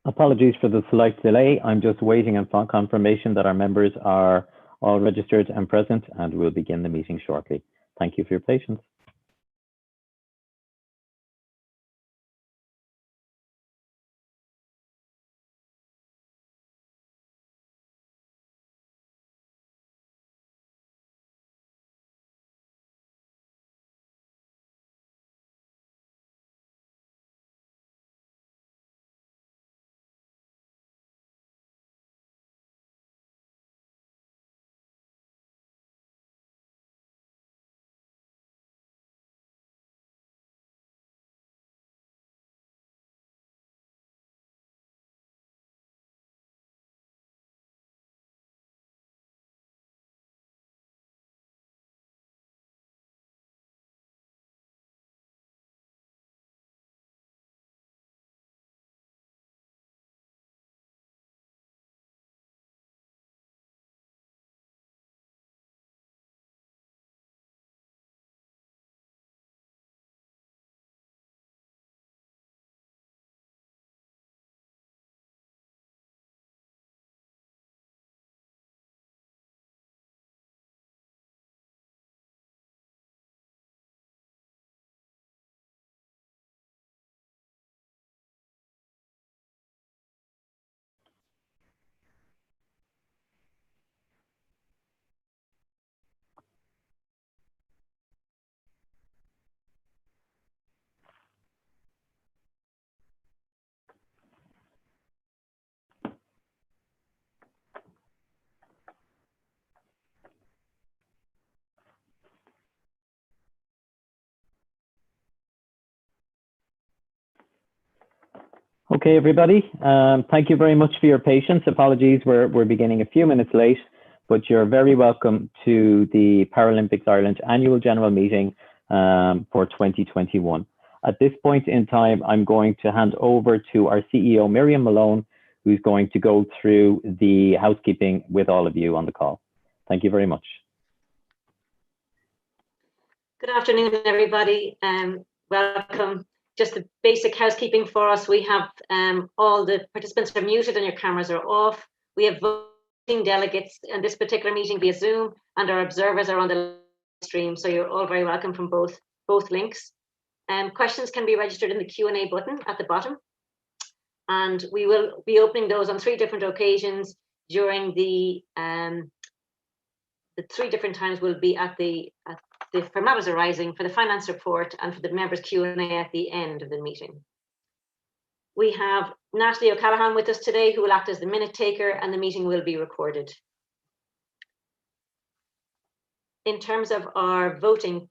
Apologies for the slight delay. I'm just waiting on confirmation that our members are all registered and present, and we'll begin the meeting shortly. Thank you for your patience. Okay, everybody. Thank you very much for your patience. Apologies, we're beginning a few minutes late, but you're very welcome to the Paralympics Ireland Annual General Meeting for 2021. At this point in time, I'm going to hand over to our CEO, Miriam Malone, who's going to go through the housekeeping with all of you on the call. Thank you very much. Good afternoon, everybody. Welcome. Just the basic housekeeping for us. We have all the participants are muted and your cameras are off. We have voting delegates in this particular meeting via Zoom, and our observers are on the stream. So you're all very welcome from both links. Questions can be registered in the Q&A button at the bottom. And we will be opening those on 3 different occasions during the 3 different times will be for matters arising, for the finance report, and for the members' Q&A at the end of the meeting. We have Natalie O'Callaghan with us today, who will act as the minute taker, and the meeting will be recorded. In terms of our voting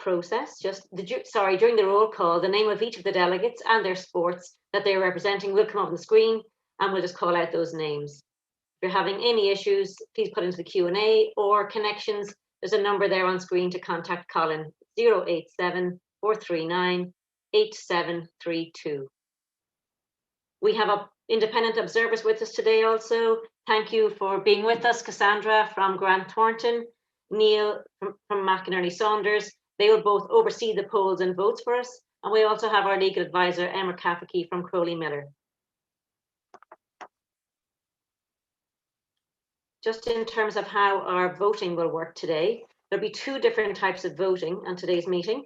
process, during the roll call, the name of each of the delegates and their sports that they are representing will come up on the screen, and we'll just call out those names. If you're having any issues, please put into the Q&A or connections. There's a number there on screen to contact Colin, 087 439 8732. We have independent observers with us today also. Thank you for being with us. Cassandra from Grant Thornton, Neil from McInerney Saunders. They will both oversee the polls and votes for us. And we also have our legal advisor, Emma Cafferty from Crowley Miller. Just in terms of how our voting will work today, there'll be 2 different types of voting on today's meeting.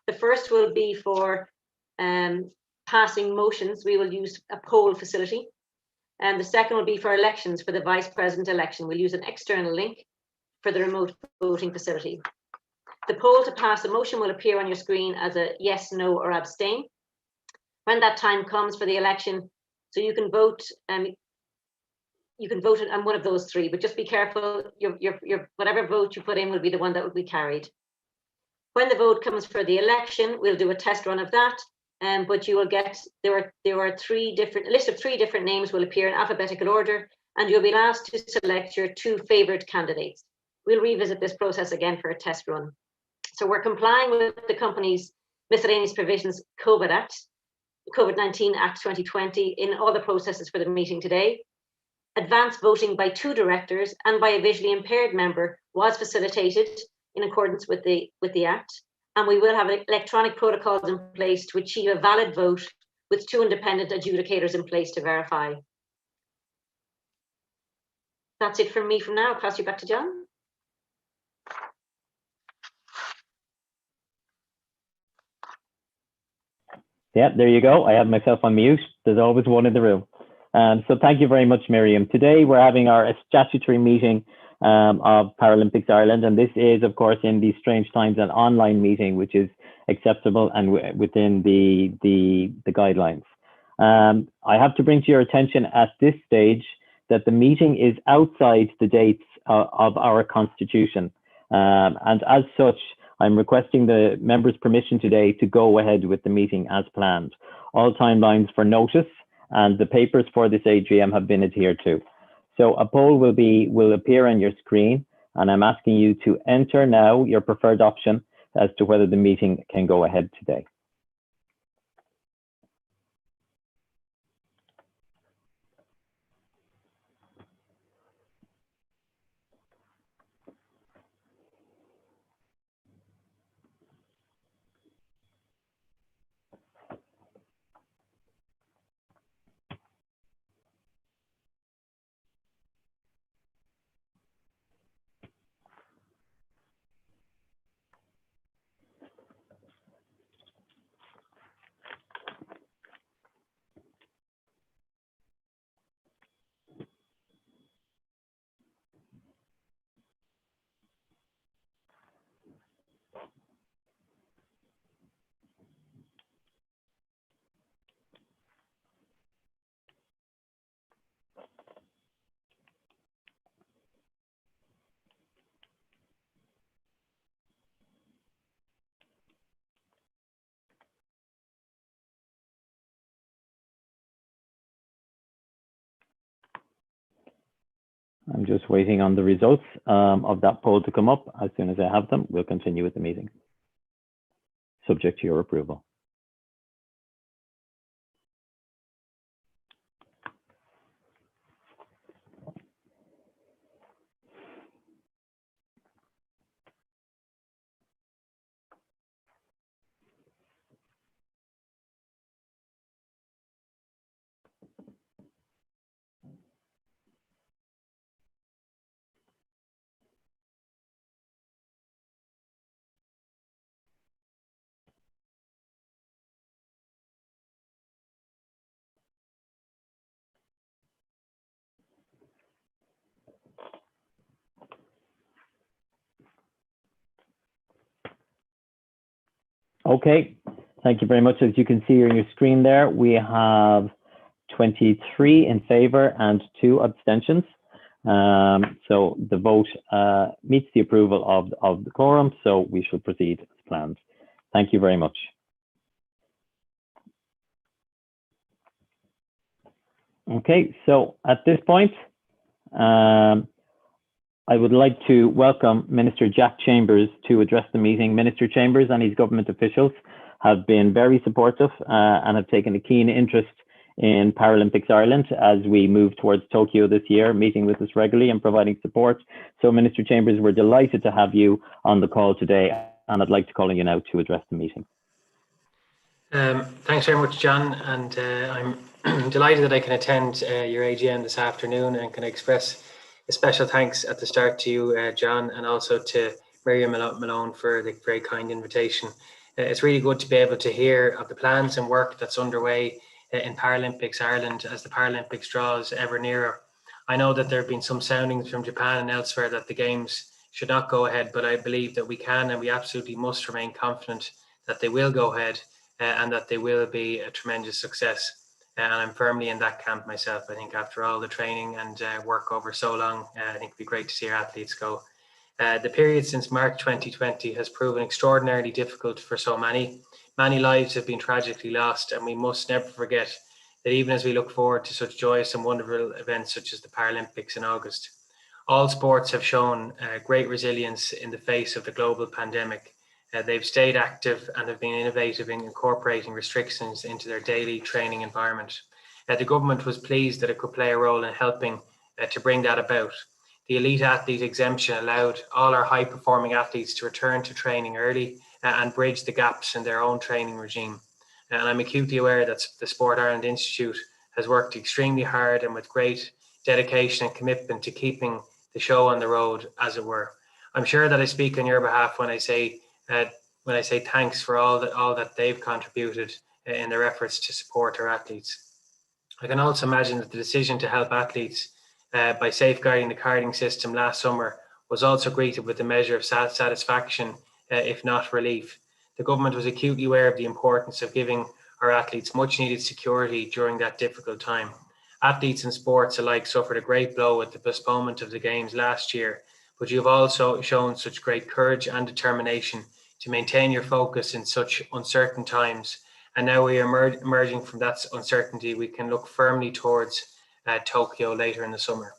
The first will be for passing motions. We will use a poll facility. And the second will be for elections, for the vice president election. We'll use an external link for the remote voting facility. The poll to pass a motion will appear on your screen as a yes, no, or abstain. When that time comes for the election, so you can vote. You can vote on one of those 3, but just be careful. Your whatever vote you put in will be the one that will be carried. When the vote comes for the election, we'll do a test run of that. But you will get there are a list of 3 different names will appear in alphabetical order, and you'll be asked to select your 2 favorite candidates. We'll revisit this process again for a test run. So we're complying with the company's miscellaneous provisions COVID-19 Act 2020 in all the processes for the meeting today. Advanced voting by 2 directors and by a visually impaired member was facilitated in accordance with the Act, and we will have electronic protocols in place to achieve a valid vote with 2 independent adjudicators in place to verify. That's it from me from now. I'll pass you back to John. Yeah, there you go. I have myself on mute. There's always one in the room. So thank you very much, Miriam. Today we're having our statutory meeting of Paralympics Ireland, and this is, of course, in these strange times, an online meeting, which is acceptable and within the guidelines. I have to bring to your attention at this stage that the meeting is outside the dates of our constitution, and as such, I'm requesting the members' permission today to go ahead with the meeting as planned. All timelines for notice and the papers for this AGM have been adhered to. So a poll will appear on your screen, and I'm asking you to enter now your preferred option as to whether the meeting can go ahead today. I'm just waiting on the results of that poll to come up. As soon as I have them, we'll continue with the meeting, subject to your approval. Okay, thank you very much. As you can see on your screen there, we have 23 in favor and 2 abstentions. So the vote meets the approval of the quorum, so we shall proceed as planned. Thank you very much. Okay, so at this point, I would like to welcome Minister Jack Chambers to address the meeting. Minister Chambers and his government officials have been very supportive and have taken a keen interest in Paralympics Ireland as we move towards Tokyo this year, meeting with us regularly and providing support. So Minister Chambers, we're delighted to have you on the call today, and I'd like to call on you now to address the meeting. Thanks very much, John, and I'm delighted that I can attend your AGM this afternoon and can express a special thanks at the start to you, John, and also to Miriam Malone for the very kind invitation. It's really good to be able to hear of the plans and work that's underway in Paralympics Ireland as the Paralympics draws ever nearer. I know that there have been some soundings from Japan and elsewhere that the Games should not go ahead, but I believe that we can and we absolutely must remain confident that they will go ahead and that they will be a tremendous success. And I'm firmly in that camp myself. I think after all the training and work over so long, I think it'd be great to see our athletes go. The period since March 2020 has proven extraordinarily difficult for so many. Many lives have been tragically lost, and we must never forget that even as we look forward to such joyous and wonderful events such as the Paralympics in August, all sports have shown great resilience in the face of the global pandemic. They've stayed active and have been innovative in incorporating restrictions into their daily training environment. The government was pleased that it could play a role in helping to bring that about. The elite athlete exemption allowed all our high-performing athletes to return to training early and bridge the gaps in their own training regime. And I'm acutely aware that the Sport Ireland Institute has worked extremely hard and with great dedication and commitment to keeping the show on the road, as it were. I'm sure that I speak on your behalf when I say thanks for all that they've contributed in their efforts to support our athletes. I can also imagine that the decision to help athletes by safeguarding the carding system last summer was also greeted with a measure of satisfaction, if not relief. The government was acutely aware of the importance of giving our athletes much needed security during that difficult time. Athletes and sports alike suffered a great blow with the postponement of the games last year, but you've also shown such great courage and determination to maintain your focus in such uncertain times. And now we are emerging from that uncertainty, we can look firmly towards Tokyo later in the summer.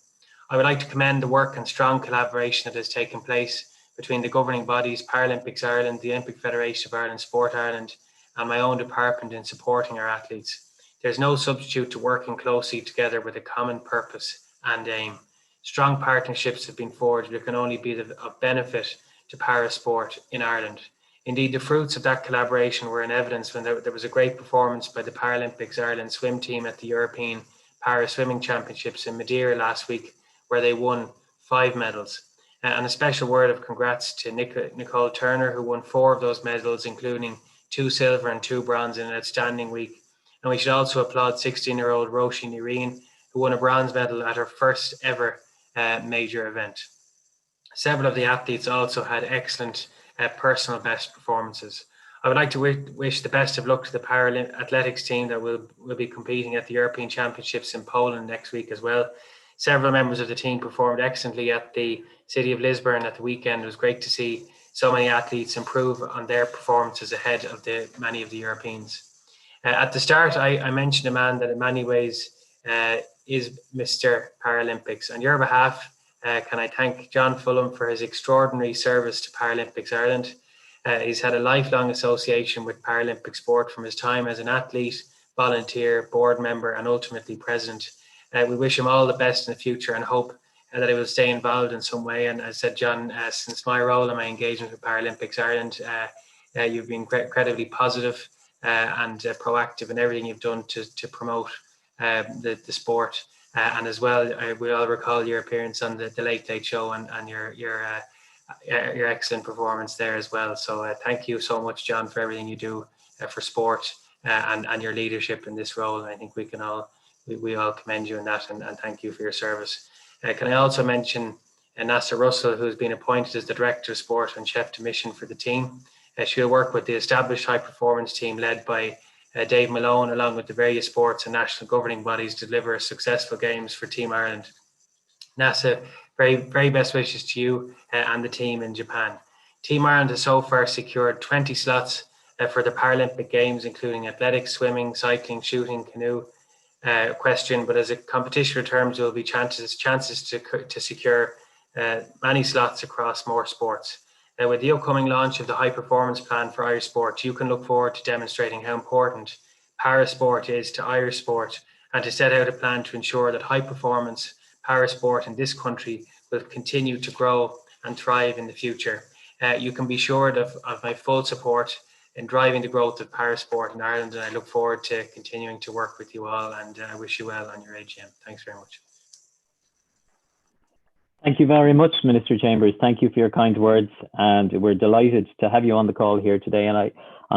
I would like to commend the work and strong collaboration that has taken place between the governing bodies, Paralympics Ireland, the Olympic Federation of Ireland, Sport Ireland, and my own department in supporting our athletes. There's no substitute to working closely together with a common purpose and aim. Strong partnerships have been forged that can only be of benefit to parasport in Ireland. Indeed, the fruits of that collaboration were in evidence when there was a great performance by the Paralympics Ireland swim team at the European Para Swimming Championships in Madeira last week, where they won 5 medals. And a special word of congrats to Nicole Turner, who won 4 of those medals, including 2 silver and 2 bronze in an outstanding week. And we should also applaud 16-year-old Roisin Irene, who won a bronze medal at her first ever major event. Several of the athletes also had excellent personal best performances. I would like to wish the best of luck to the Paralympics team that will be competing at the European Championships in Poland next week as well. Several members of the team performed excellently at the City of Lisbon at the weekend. It was great to see so many athletes improve on their performances ahead of many of the Europeans. At the start, I mentioned a man that in many ways is Mr. Paralympics. On your behalf, can I thank John Fulham for his extraordinary service to Paralympics Ireland. He's had a lifelong association with Paralympic sport from his time as an athlete, volunteer, board member, and ultimately president. We wish him all the best in the future and hope that he will stay involved in some way. And as I said, John, since my role and my engagement with Paralympics Ireland, you've been incredibly positive and proactive in everything you've done to promote the sport. And as well, we all recall your appearance on the Late Late Show and your excellent performance there as well. So thank you so much, John, for everything you do for sport and your leadership in this role. And I think we all commend you in that and thank you for your service. Can I also mention Nasser Russell, who's been appointed as the Director of Sport and Chef de Mission for the team. She'll work with the established high performance team led by Dave Malone, along with the various sports and national governing bodies, to deliver successful games for Team Ireland. Nasa, very, very best wishes to you and the team in Japan. Team Ireland has so far secured 20 slots for the Paralympic Games, including athletics, swimming, cycling, shooting, canoe, equestrian. But as a competition returns, there will be chances to secure many slots across more sports. With the upcoming launch of the High Performance Plan for Irish Sport, you can look forward to demonstrating how important parasport is to Irish sport and to set out a plan to ensure that high performance parasport in this country will continue to grow and thrive in the future. You can be assured of my full support in driving the growth of parasport in Ireland, and I look forward to continuing to work with you all, and I wish you well on your AGM. Thanks very much. Thank you very much, Minister Chambers. Thank you for your kind words, and we're delighted to have you on the call here today. And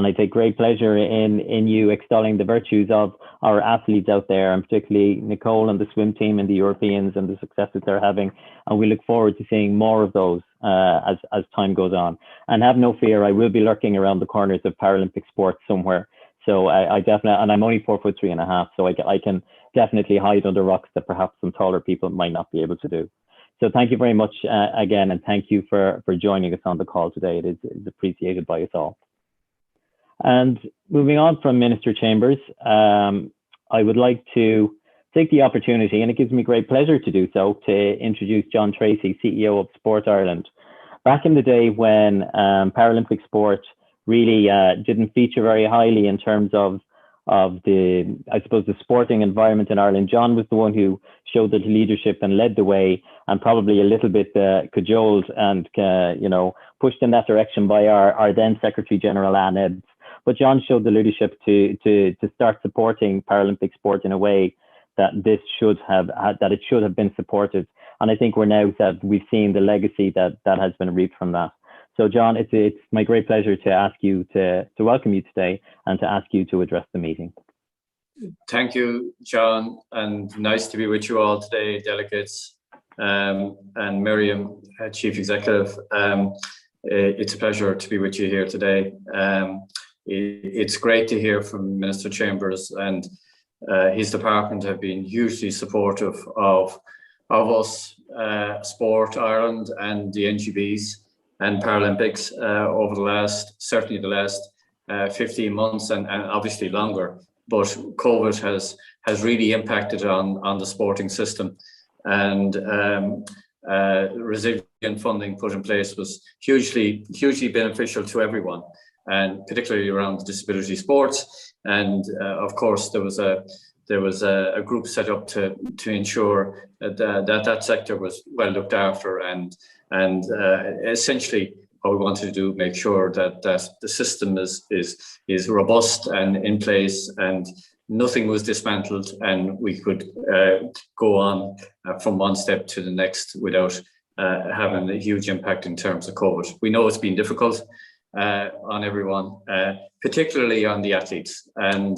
I take great pleasure in you extolling the virtues of our athletes out there, and particularly Nicole and the swim team and the Europeans and the success that they're having. And we look forward to seeing more of those as time goes on. And have no fear, I will be lurking around the corners of Paralympic sports somewhere. So I definitely, and I'm only 4'3.5", so I can definitely hide under rocks that perhaps some taller people might not be able to do. So thank you very much again, and thank you for joining us on the call today. It is appreciated by us all. And moving on from Minister Chambers, I would like to take the opportunity, and it gives me great pleasure to do so, to introduce John Tracy, CEO of Sport Ireland. Back in the day when Paralympic sport really didn't feature very highly in terms of the, I suppose, the sporting environment in Ireland, John was the one who showed the leadership and led the way, and probably a little bit cajoled and pushed in that direction by our then Secretary General Anne Ebbs. but John showed the leadership to start supporting Paralympic sport in a way that it should have been supported. And I think we've seen the legacy that has been reaped from that. So John, it's my great pleasure to ask you to welcome you today and to ask you to address the meeting. Thank you, John, and nice to be with you all today, delegates, and Miriam, Chief Executive. It's a pleasure to be with you here today. It's great to hear from Minister Chambers, and his department have been hugely supportive of us, Sport Ireland and the NGBs and Paralympics over certainly the last 15 months and obviously longer. But COVID has really impacted on the sporting system, and resilient funding put in place was hugely beneficial to everyone, and particularly around disability sports. And of course, there was a group set up to ensure that sector was well looked after, and essentially what we wanted to do, make sure that the system is robust and in place, and nothing was dismantled, and we could go on from one step to the next without having a huge impact in terms of COVID. We know it's been difficult on everyone, particularly on the athletes, and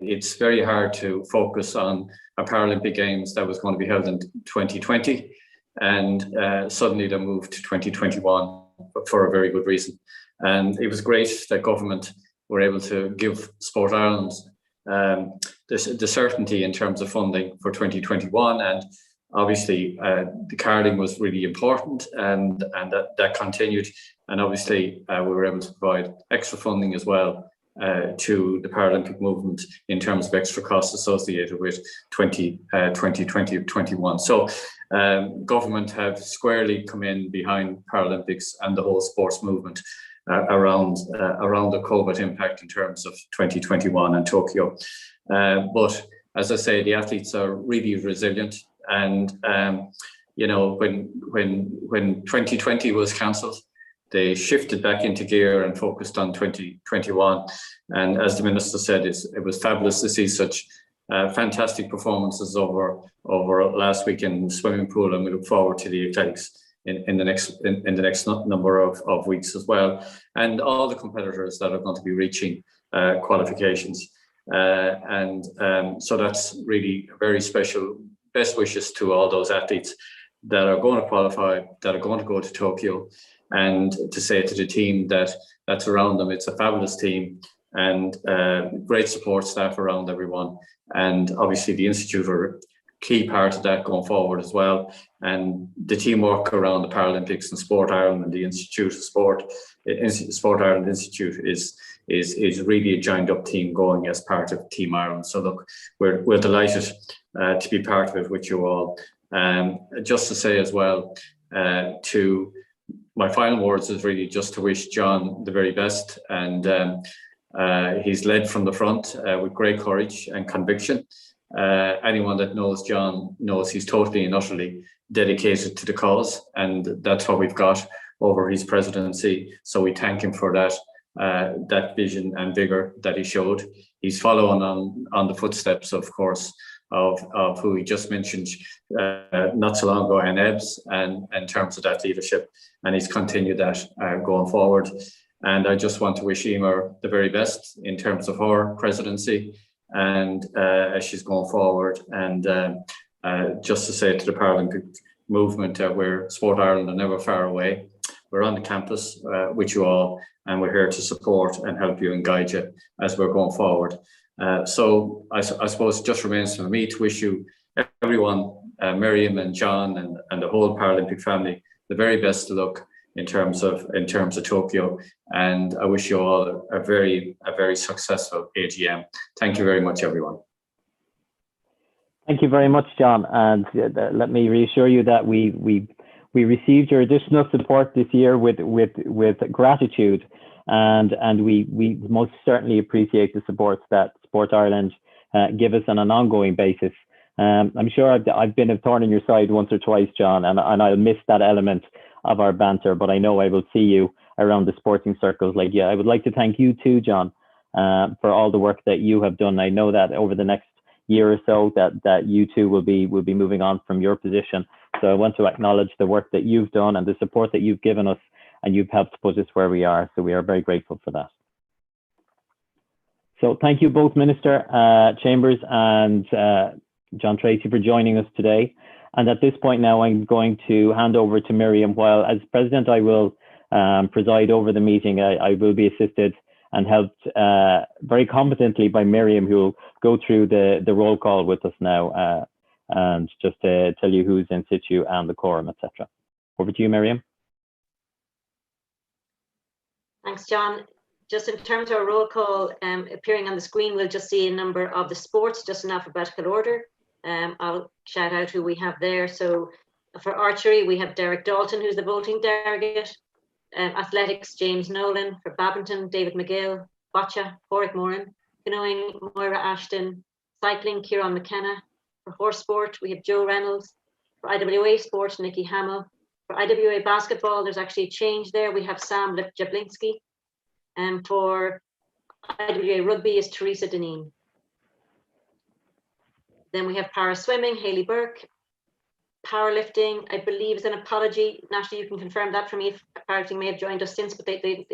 it's very hard to focus on a Paralympic Games that was going to be held in 2020, and suddenly they moved to 2021 for a very good reason. And it was great that government were able to give Sport Ireland the certainty in terms of funding for 2021, and obviously the carding was really important, and that continued, and obviously we were able to provide extra funding as well to the Paralympic movement in terms of extra costs associated with 2020-21. So government have squarely come in behind Paralympics and the whole sports movement around the COVID impact in terms of 2021 and Tokyo. But as I say, the athletes are really resilient, and when 2020 was cancelled, they shifted back into gear and focused on 2021. And as the Minister said, it was fabulous to see such fantastic performances over last week in the swimming pool, and we look forward to the athletics in the next number of weeks as well, and all the competitors that are going to be reaching qualifications. So that's really a very special. Best wishes to all those athletes that are going to qualify, that are going to go to Tokyo, and to say to the team that's around them, it's a fabulous team, and great support staff around everyone, and obviously the Institute are a key part of that going forward as well, and the teamwork around the Paralympics and Sport Ireland and the Institute of Sport Ireland Institute is really a joined up team going as part of Team Ireland. So look, we're delighted to be part of it with you all. Just to say as well, to my final words is really just to wish John the very best, and he's led from the front with great courage and conviction. Anyone that knows John knows he's totally and utterly dedicated to the cause, and that's what we've got over his presidency. So we thank him for that vision and vigor that he showed. He's following on the footsteps, of course, of who he just mentioned not so long ago, and Ebbs, and in terms of that leadership, and he's continued that going forward. And I just want to wish Emer the very best in terms of her presidency, and as she's going forward, and just to say to the Paralympic movement, where Sport Ireland are never far away. We're on the campus with you all, and we're here to support and help you and guide you as we're going forward. So I suppose it just remains for me to wish you, everyone, Miriam and John and the whole Paralympic family, the very best of luck in terms of Tokyo, and I wish you all a very successful AGM. Thank you very much, everyone. Thank you very much, John, and let me reassure you that we received your additional support this year with gratitude, and we most certainly appreciate the support that Sport Ireland give us on an ongoing basis. I'm sure I've been a thorn in your side once or twice, John, and I'll miss that element of our banter, but I know I will see you around the sporting circles. Like, yeah, I would like to thank you too, John, for all the work that you have done. I know that over the next year or so that you too will be moving on from your position. So I want to acknowledge the work that you've done and the support that you've given us, and you've helped put us where we are. So we are very grateful for that. So thank you both, Minister Chambers and John Tracy, for joining us today. And at this point now, I'm going to hand over to Miriam. While as President, I will preside over the meeting. I will be assisted and helped very competently by Miriam, who will go through the roll call with us now and just to tell you who's in situ and the quorum, etc. Over to you, Miriam. Thanks, John. Just in terms of our roll call, appearing on the screen, we'll just see a number of the sports, just in alphabetical order. I'll shout out who we have there. So for archery, we have Derek Dalton, who's the voting delegate. Athletics, James Nolan. For badminton, David McGill. Boccia, Porrick Moran. Canoeing, Moira Ashton. Cycling, Kieran McKenna. For horse sport, we have Joe Reynolds. For IWA sport, Nikki Hamill. For IWA basketball, there's actually a change there. We have Sam Jablinski. And for IWA rugby is Teresa Deneen. Then we have para swimming, Hayley Burke. Powerlifting, I believe, is an apology. Natalie, you can confirm that for me if powerlifting may have joined us since, but they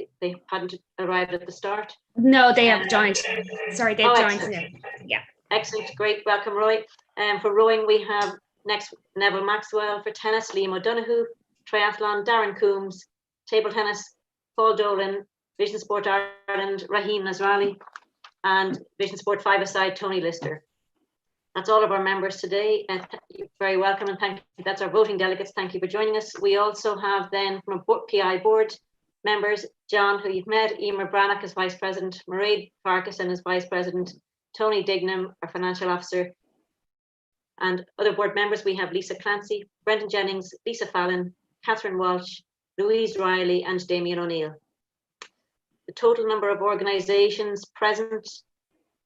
hadn't arrived at the start. No, they have joined. Sorry, they've joined. Excellent. Yeah. Excellent, great, welcome, Roy. For rowing, we have next Neville Maxwell. For tennis, Liam O'Donoghue. Triathlon, Darren Coombs. Table tennis, Paul Dolan. Vision Sport Ireland, Raheem Nasralli. And Vision Sport 5-a-side, Tony Lister. That's all of our members today, and you're very welcome, and thank you. That's our voting delegates. Thank you for joining us. We also have then from PI board members, John, who you've met, Emer Brannock as Vice President, Mairead Farquharson as Vice President, Tony Dignam, our Financial Officer, and other board members. We have Lisa Clancy, Brendan Jennings, Lisa Fallon, Catherine Walsh, Louise Riley, and Damien O'Neill. The total number of organisations present,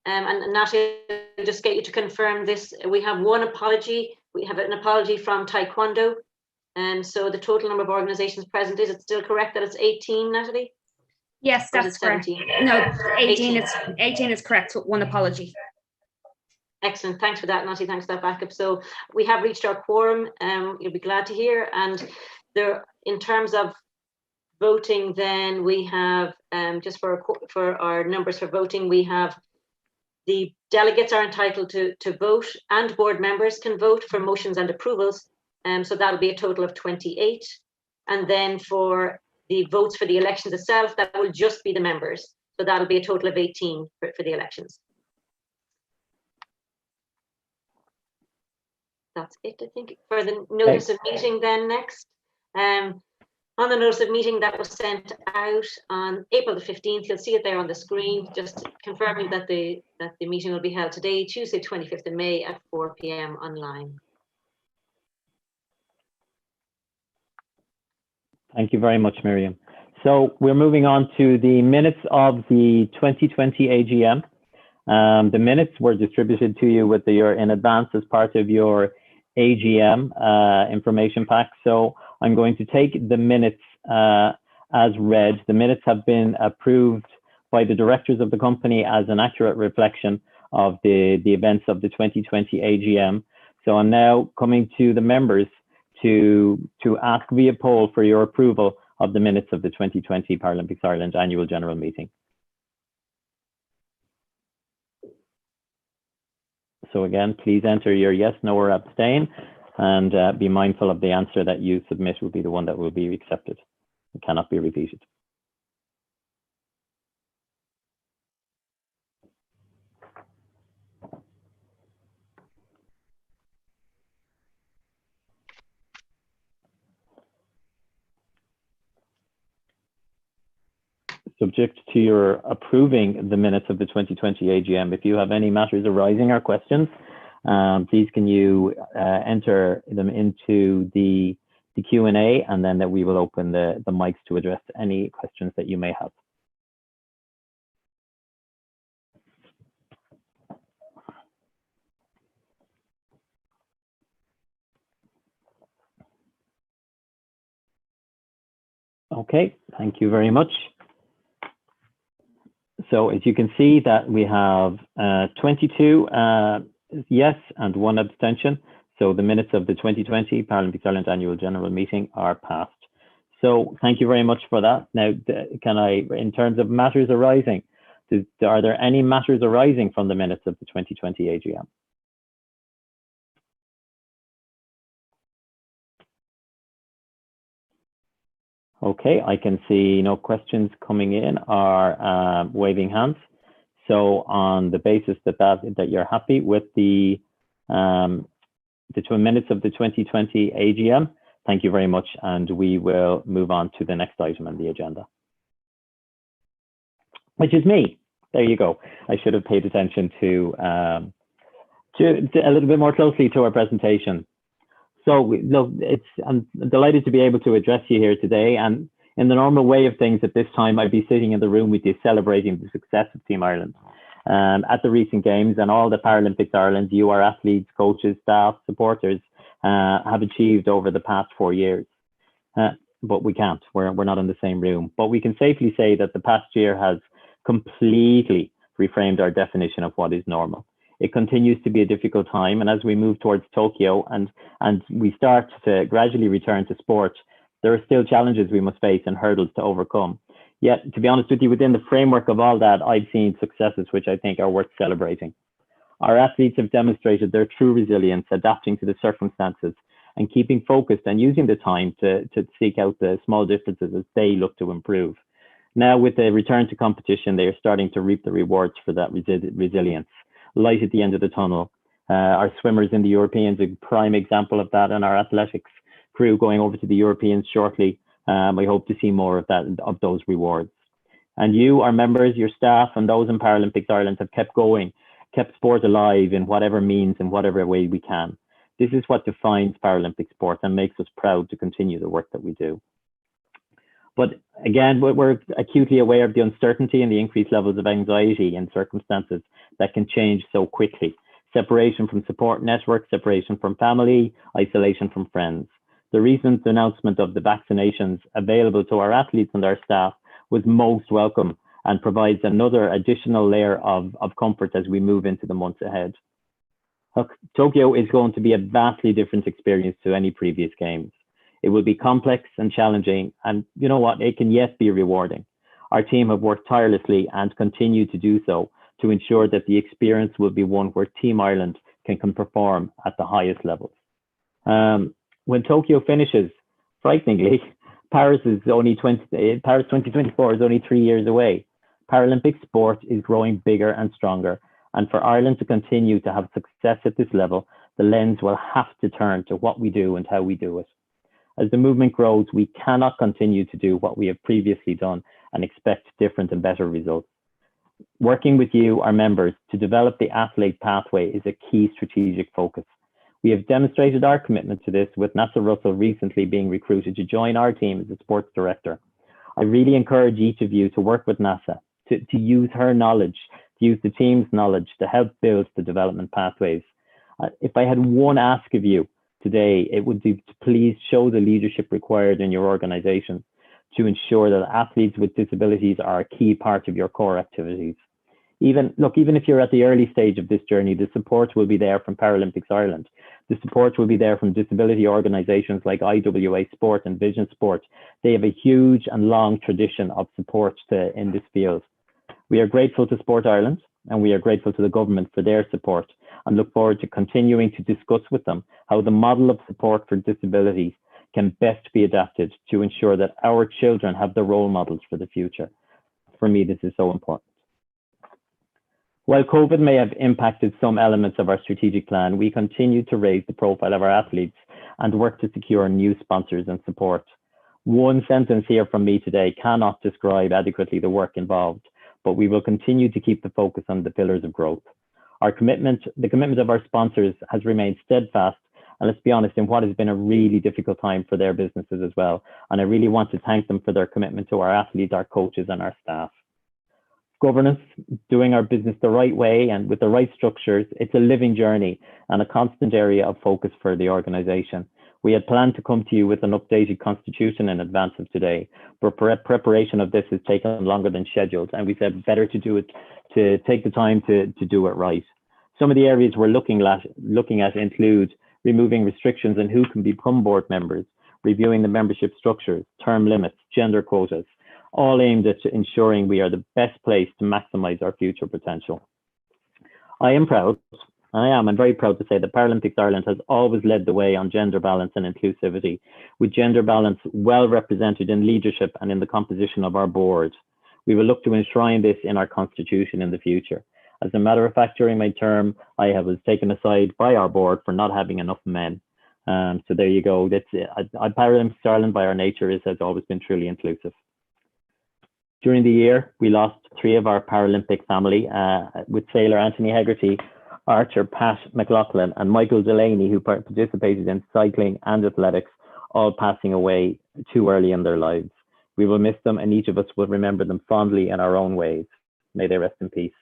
and Natalie, I'll just get you to confirm this. We have one apology. We have an apology from Taekwondo. And so the total number of organizations present, is it still correct that it's 18, Natalie? Yes, that's correct. No, 18 is correct. One apology. Excellent. Thanks for that, Natalie. Thanks for that backup. So we have reached our quorum. You'll be glad to hear. And there, in terms of voting, then we have just for our numbers for voting, we have the delegates are entitled to vote, and board members can vote for motions and approvals. So that'll be a total of 28. And then for the votes for the elections itself, that will just be the members. So that'll be a total of 18 for the elections. That's it, I think. For the notice of meeting then next. On the notice of meeting that was sent out on April the 15th, you'll see it there on the screen, just confirming that the meeting will be held today, Tuesday, 25th of May at 4 p.m. online. Thank you very much, Miriam. So we're moving on to the minutes of the 2020 AGM. The minutes were distributed to you in advance as part of your AGM information pack. So I'm going to take the minutes as read. The minutes have been approved by the directors of the company as an accurate reflection of the events of the 2020 AGM. So I'm now coming to the members to ask via poll for your approval of the minutes of the 2020 Paralympics Ireland Annual General Meeting. So again, please enter your yes, no, or abstain, and be mindful of the answer that you submit will be the one that will be accepted. It cannot be repeated. Subject to your approving the minutes of the 2020 AGM, if you have any matters arising or questions, please can you enter them into the Q&A, and then that we will open the mics to address any questions that you may have. Okay, thank you very much. So as you can see that we have 22 yes and 1 abstention. So the minutes of the 2020 Paralympics Ireland Annual General Meeting are passed. So thank you very much for that. Now, can I, in terms of matters arising, are there any matters arising from the minutes of the 2020 AGM? Okay, I can see no questions coming in or waving hands. So on the basis that you're happy with the 2 minutes of the 2020 AGM, thank you very much, and we will move on to the next item on the agenda, which is me. There you go. I should have paid attention to a little bit more closely to our presentation. So look, I'm delighted to be able to address you here today. And in the normal way of things at this time, I'd be sitting in the room with you celebrating the success of Team Ireland at the recent games and all the Paralympics Ireland, you, our athletes, coaches, staff, supporters have achieved over the past 4 years. But we can't, we're not in the same room. But we can safely say that the past year has completely reframed our definition of what is normal. It continues to be a difficult time, and as we move towards Tokyo and we start to gradually return to sport, there are still challenges we must face and hurdles to overcome. Yet, to be honest with you, within the framework of all that, I've seen successes which I think are worth celebrating. Our athletes have demonstrated their true resilience, adapting to the circumstances and keeping focused and using the time to seek out the small differences as they look to improve. Now, with the return to competition, they are starting to reap the rewards for that resilience. Light at the end of the tunnel. Our swimmers in the Europeans, a prime example of that, and our athletics crew going over to the Europeans shortly. I hope to see more of those rewards. And you, our members, your staff, and those in Paralympics Ireland have kept going, kept sport alive in whatever means, in whatever way we can. This is what defines Paralympic sport and makes us proud to continue the work that we do. But again, we're acutely aware of the uncertainty and the increased levels of anxiety in circumstances that can change so quickly. Separation from support networks, separation from family, isolation from friends. The recent announcement of the vaccinations available to our athletes and our staff was most welcome and provides another additional layer of comfort as we move into the months ahead. Look, Tokyo is going to be a vastly different experience to any previous games. It will be complex and challenging, and you know what, it can yet be rewarding. Our team have worked tirelessly and continue to do so to ensure that the experience will be one where Team Ireland can perform at the highest levels. When Tokyo finishes, frighteningly, Paris 2024 is only 3 years away. Paralympic sport is growing bigger and stronger, and for Ireland to continue to have success at this level, the lens will have to turn to what we do and how we do it. As the movement grows, we cannot continue to do what we have previously done and expect different and better results. Working with you, our members, to develop the athlete pathway is a key strategic focus. We have demonstrated our commitment to this, with Nasa Russell recently being recruited to join our team as a sports director. I really encourage each of you to work with NASA, to use her knowledge, to use the team's knowledge to help build the development pathways. If I had one ask of you today, it would be to please show the leadership required in your organization to ensure that athletes with disabilities are a key part of your core activities. Even if you're at the early stage of this journey, the support will be there from Paralympics Ireland. The support will be there from disability organisations like IWA Sport and Vision Sport. They have a huge and long tradition of support in this field. We are grateful to Sport Ireland, and we are grateful to the government for their support, and look forward to continuing to discuss with them how the model of support for disabilities can best be adapted to ensure that our children have the role models for the future. For me, this is so important. While COVID may have impacted some elements of our strategic plan, we continue to raise the profile of our athletes and work to secure new sponsors and support. One sentence here from me today cannot describe adequately the work involved, but we will continue to keep the focus on the pillars of growth. The commitment of our sponsors has remained steadfast, and let's be honest, in what has been a really difficult time for their businesses as well. And I really want to thank them for their commitment to our athletes, our coaches, and our staff. Governance, doing our business the right way and with the right structures, it's a living journey and a constant area of focus for the organisation. We had planned to come to you with an updated constitution in advance of today, but preparation of this has taken longer than scheduled, and we said better to do it, to take the time to do it right. Some of the areas we're looking at include removing restrictions on who can become board members, reviewing the membership structures, term limits, gender quotas, all aimed at ensuring we are the best place to maximize our future potential. I'm very proud to say that Paralympics Ireland has always led the way on gender balance and inclusivity, with gender balance well represented in leadership and in the composition of our board. We will look to enshrine this in our constitution in the future. As a matter of fact, during my term, I was taken aside by our board for not having enough men. So there you go. That's it. Paralympics Ireland, by our nature, has always been truly inclusive. During the year, we lost 3 of our Paralympic family, with sailor Anthony Hegarty, archer Pat McLaughlin, and Michael Delaney, who participated in cycling and athletics, all passing away too early in their lives. We will miss them, and each of us will remember them fondly in our own ways. May they rest in peace.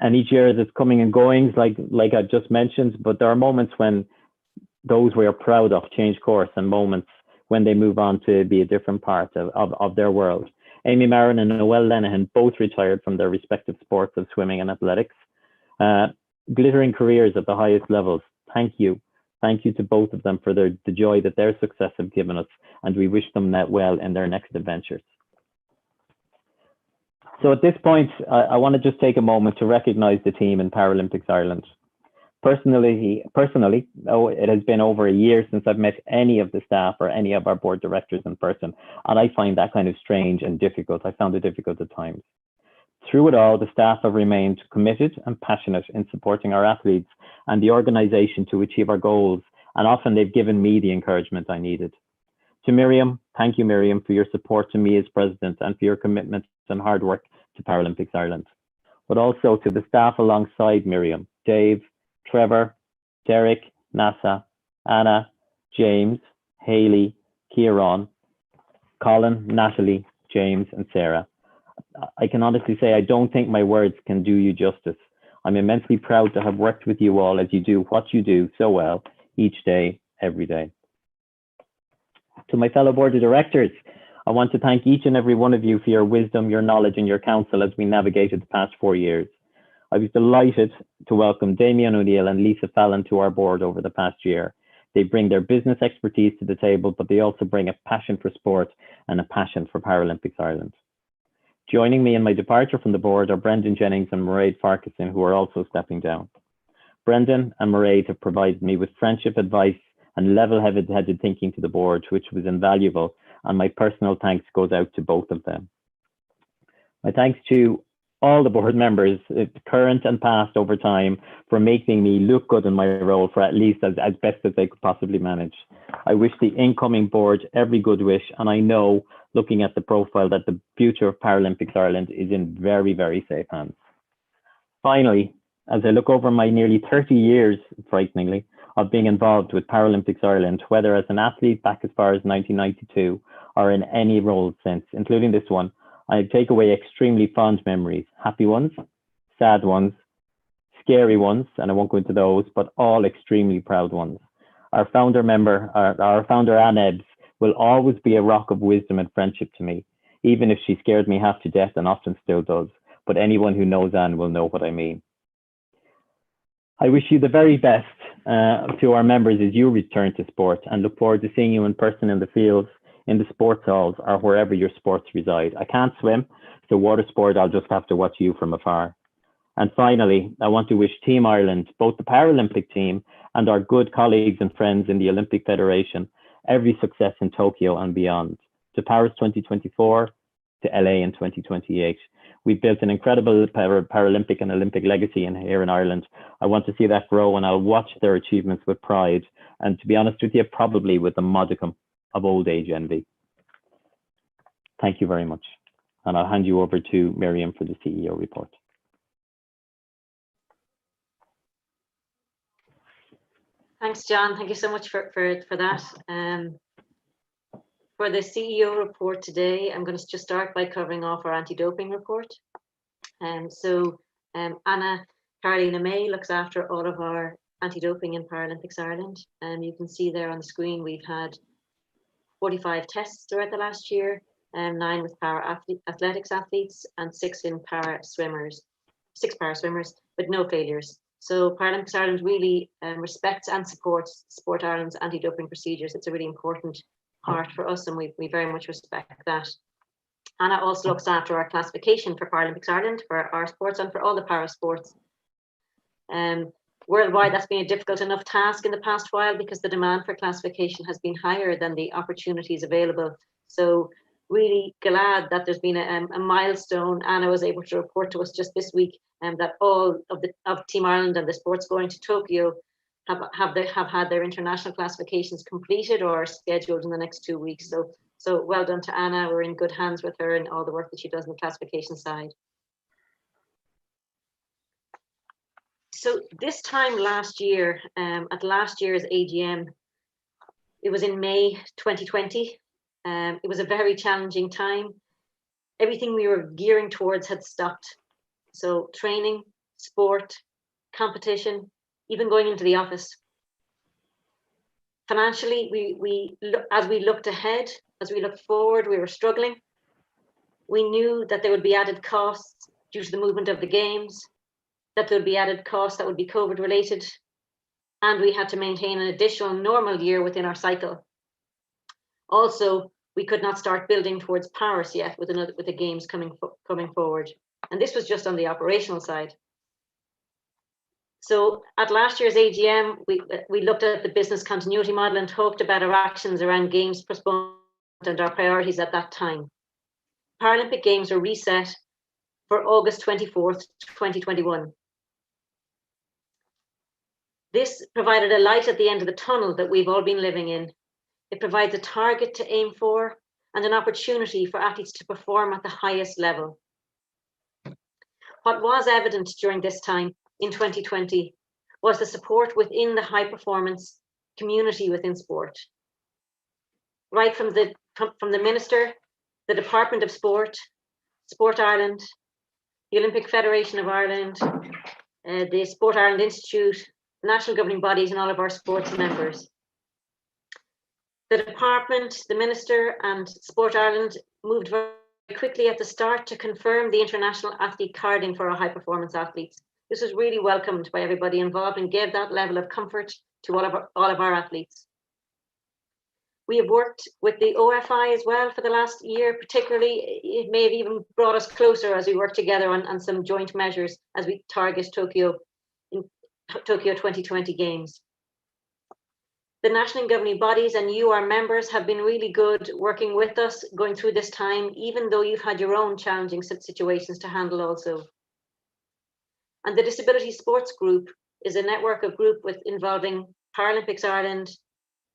And each year there's coming and goings, like I just mentioned, but there are moments when those we are proud of change course, and moments when they move on to be a different part of their world. Amy Marin and Noelle Lenihan both retired from their respective sports of swimming and athletics. Glittering careers at the highest levels. Thank you. Thank you to both of them for the joy that their success have given us, and we wish them that well in their next adventures. So at this point, I want to just take a moment to recognise the team in Paralympics Ireland. Personally, it has been over a year since I've met any of the staff or any of our board directors in person, and I find that kind of strange and difficult. I found it difficult at times. Through it all, the staff have remained committed and passionate in supporting our athletes and the organisation to achieve our goals, and often they've given me the encouragement I needed. To Miriam, thank you, Miriam, for your support to me as president and for your commitment and hard work to Paralympics Ireland. But also to the staff alongside Miriam, Dave, Trevor, Derek, Nasa, Anna, James, Haley, Kieran, Colin, Natalie, James, and Sarah. I can honestly say I don't think my words can do you justice. I'm immensely proud to have worked with you all as you do what you do so well each day, every day. To my fellow board of directors, I want to thank each and every one of you for your wisdom, your knowledge, and your counsel as we navigated the past 4 years. I was delighted to welcome Damien O'Neill and Lisa Fallon to our board over the past year. They bring their business expertise to the table, but they also bring a passion for sport and a passion for Paralympics Ireland. Joining me in my departure from the board are Brendan Jennings and Mairead Farquharson, who are also stepping down. Brendan and Mairead have provided me with friendship advice and level-headed thinking to the board, which was invaluable, and my personal thanks goes out to both of them. My thanks to all the board members, current and past over time, for making me look good in my role for at least as best as I could possibly manage. I wish the incoming board every good wish, and I know, looking at the profile, that the future of Paralympics Ireland is in very, very safe hands. Finally, as I look over my nearly 30 years, frighteningly, of being involved with Paralympics Ireland, whether as an athlete back as far as 1992 or in any role since, including this one, I take away extremely fond memories, happy ones, sad ones, scary ones, and I won't go into those, but all extremely proud ones. Our founder Anne Ebbs, will always be a rock of wisdom and friendship to me, even if she scared me half to death and often still does. But anyone who knows Anne will know what I mean. I wish you the very best to our members as you return to sport, and look forward to seeing you in person in the fields, in the sports halls, or wherever your sports reside. I can't swim, so water sport, I'll just have to watch you from afar. And finally, I want to wish Team Ireland, both the Paralympic team and our good colleagues and friends in the Olympic Federation, every success in Tokyo and beyond. To Paris 2024, to LA in 2028. We've built an incredible Paralympic and Olympic legacy here in Ireland. I want to see that grow, and I'll watch their achievements with pride. And to be honest with you, probably with a modicum of old age envy. Thank you very much. And I'll hand you over to Miriam for the CEO report. Thanks, John. Thank you so much for that. For the CEO report today, I'm going to just start by covering off our anti-doping report. Anna Carolina May looks after all of our anti-doping in Paralympics Ireland. You can see there on the screen, we've had 45 tests throughout the last year, 9 with athletics athletes and 6 in six para swimmers, but no failures. So Paralympics Ireland really respects and supports Sport Ireland's anti-doping procedures. It's a really important part for us, and we very much respect that. Anna also looks after our classification for Paralympics Ireland, for our sports and for all the para sports. Worldwide, that's been a difficult enough task in the past while because the demand for classification has been higher than the opportunities available. So really glad that there's been a milestone. Anna was able to report to us just this week that all of Team Ireland and the sports going to Tokyo have had their international classifications completed or scheduled in the next 2 weeks. So well done to Anna. We're in good hands with her and all the work that she does on the classification side. So this time last year, at last year's AGM, it was in May 2020. It was a very challenging time. Everything we were gearing towards had stopped. So training, sport, competition, even going into the office. Financially, as we looked ahead, as we looked forward, we were struggling. We knew that there would be added costs due to the movement of the games, that there would be added costs that would be COVID related, and we had to maintain an additional normal year within our cycle. Also, we could not start building towards Paris yet with the games coming forward. And this was just on the operational side. So at last year's AGM, we looked at the business continuity model and talked about our actions around games postponement and our priorities at that time. Paralympic Games were reset for August 24th, 2021. This provided a light at the end of the tunnel that we've all been living in. It provides a target to aim for and an opportunity for athletes to perform at the highest level. What was evident during this time in 2020 was the support within the high performance community within sport. Right from the Minister, the Department of Sport, Sport Ireland, the Olympic Federation of Ireland, the Sport Ireland Institute, national governing bodies and all of our sports members. The department, the Minister and Sport Ireland moved very quickly at the start to confirm the international athlete carding for our high performance athletes. This was really welcomed by everybody involved and gave that level of comfort to all of our athletes. We have worked with the OFI as well for the last year, particularly. It may have even brought us closer as we work together on some joint measures as we target Tokyo 2020 Games. The national governing bodies and you, our members, have been really good working with us going through this time, even though you've had your own challenging situations to handle also. And the Disability Sports Group is a network of group involving Paralympics Ireland,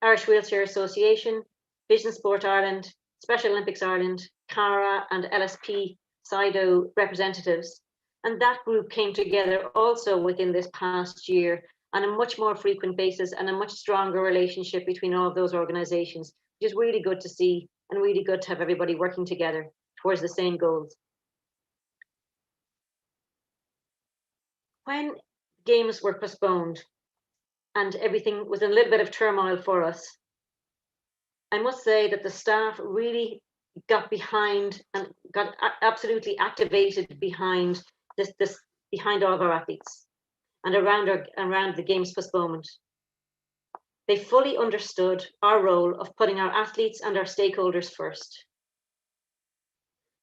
Irish Wheelchair Association, Vision Sport Ireland, Special Olympics Ireland, CARA and LSP SIDO representatives. And that group came together also within this past year on a much more frequent basis and a much stronger relationship between all of those organizations, which is really good to see and really good to have everybody working together towards the same goals. When games were postponed and everything was in a little bit of turmoil for us, I must say that the staff really got behind and got absolutely activated behind behind all of our athletes and around the games postponement. They fully understood our role of putting our athletes and our stakeholders first.